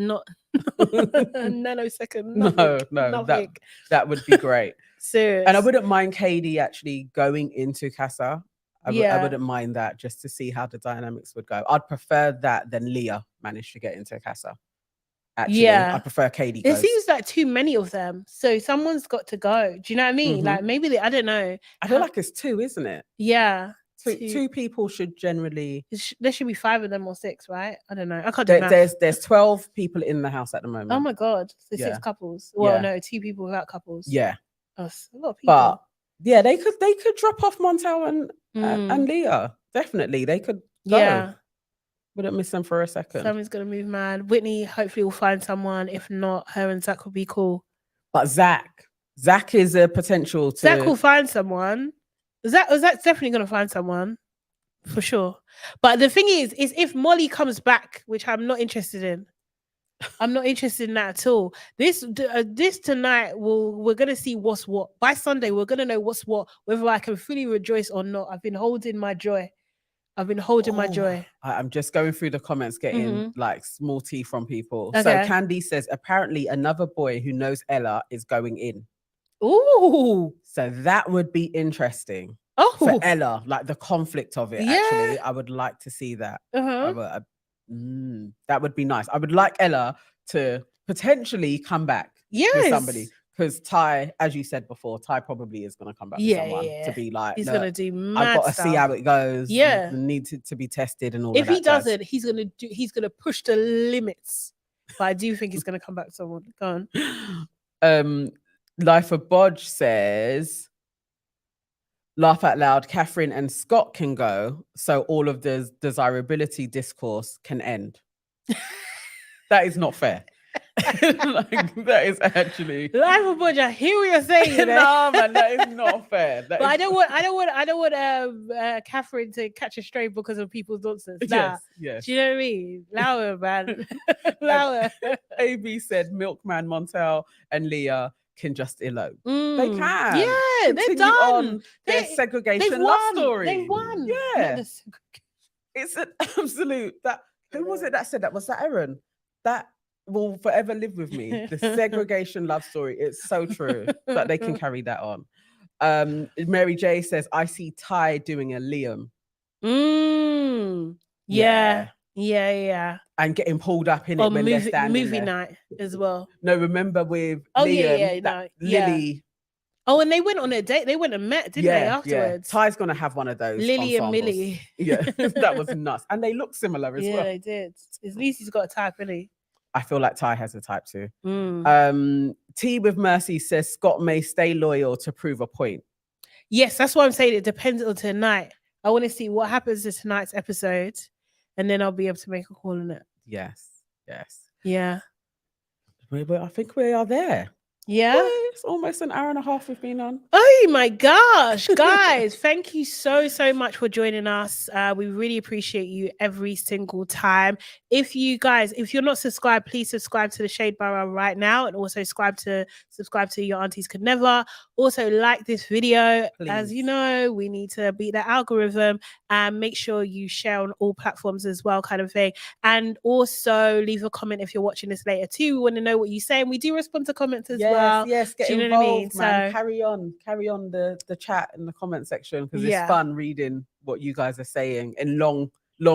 nanosecond. Nothing. That would be great. Serious. And I wouldn't mind KADY actually going into Casa. I wouldn't mind that, just to see how the dynamics would go. I'd prefer that than Leah managed to get into Casa. Actually, I prefer KADY. It seems like too many of them, so someone's got to go. Do you know what I mean? Like maybe I don't know. I feel like it's 2, isn't it? Yeah, two people should generally. There should be 5 of them or 6, right? I don't know. I can't do math. There's 12 people in the house at the moment. Oh my god, so 6 couples. Well, no, 2 people without couples. Yeah, that's a lot of people. But yeah, they could drop off Montel and Leah. Definitely, they could go. Yeah. Wouldn't miss them for a second. Someone's gonna move mad. Whitney hopefully will find someone. If not, her and Zach will be cool. But Zach is a potential to. Zach will find someone. Zach's definitely gonna find someone, for sure. But the thing is if Molly comes back, which I'm not interested in. I'm not interested in that at all. This tonight, we're gonna see what's what. By Sunday, we're gonna know what's what, whether I can fully rejoice or not. I've been holding my joy. My joy. I'm just going through the comments, getting like small tea from people. Okay. So Candy says, apparently another boy who knows Ella is going in. Ooh. So that would be interesting. Oh. For Ella, like the conflict of it. Yeah. Actually, I would like to see that. That would be nice. I would like Ella to potentially come back with somebody. Because Ty, as you said before, Ty probably is going to come back with someone to be like, he's going to do mad I've got to see how it goes. Yeah. Need to be tested and all of that. If he doesn't, he's going to push the limits. But I do think he's going to come back with someone. Go on. Life of Bodge says, laugh out loud, Catherine and Scott can go, so all of the desirability discourse can end. That is not fair. Like, that is actually Life of Bodge. I hear what you're saying. No, man, that is not fair. But I don't want Catherine to catch a stray because of people's nonsense. Nah. Yes. Do you know what I mean? Allow her, man. Allow her. AB said Milkman, Montel, and Leah can just elope. They can. Yeah, they're done. Their segregation love story. They won. Yeah. It's an absolute who was it that said that? Was that Aaron? That will forever live with me. The segregation love story. It's so true that they can carry that on. Mary J says, I see Ty doing a Liam. Yeah. And getting pulled up in it when they're standing movie there. Night as well. No, remember with Liam, Lily. Oh, and they went on a date. They went and met, didn't they, afterwards? Yeah. Ty's going to have one of those. Lily and Millie. Yeah, that was nuts. And they look similar as well. Yeah, they did. At least he's got a type, isn't he? I feel like Ty has a type too. Tea with Mercy says Scott may stay loyal to prove a point. Yes, that's what I'm saying. It depends on tonight. I want to see what happens in tonight's episode, and then I'll be able to make a call on it. Yes. Yeah. I think we are there. Yeah. It's almost an hour and a half we've been on. Oh my gosh, guys, thank you so much for joining us. We really appreciate you every single time. If you're not subscribed, please subscribe to the Shade Borough right now, and also subscribe to Your Aunties Could Never. Also like this video. Please. As you know, we need to beat the algorithm, and make sure you share on all platforms as well, kind of thing. And also leave a comment if you're watching this later too. We want to know what you say, and we do respond to comments as well. Yes, get involved, what I mean? Man. So, carry on the chat in the comment section, because it's fun reading what you guys are saying in long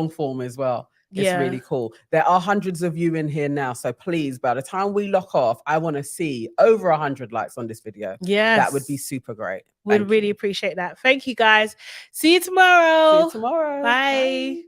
form as well. It's really cool. There are hundreds of you in here now, so please, by the time we lock off, I want to see over 100 likes on this video. Yes, that would be super great. We'd really appreciate that. Thank you, guys. See you tomorrow. Bye.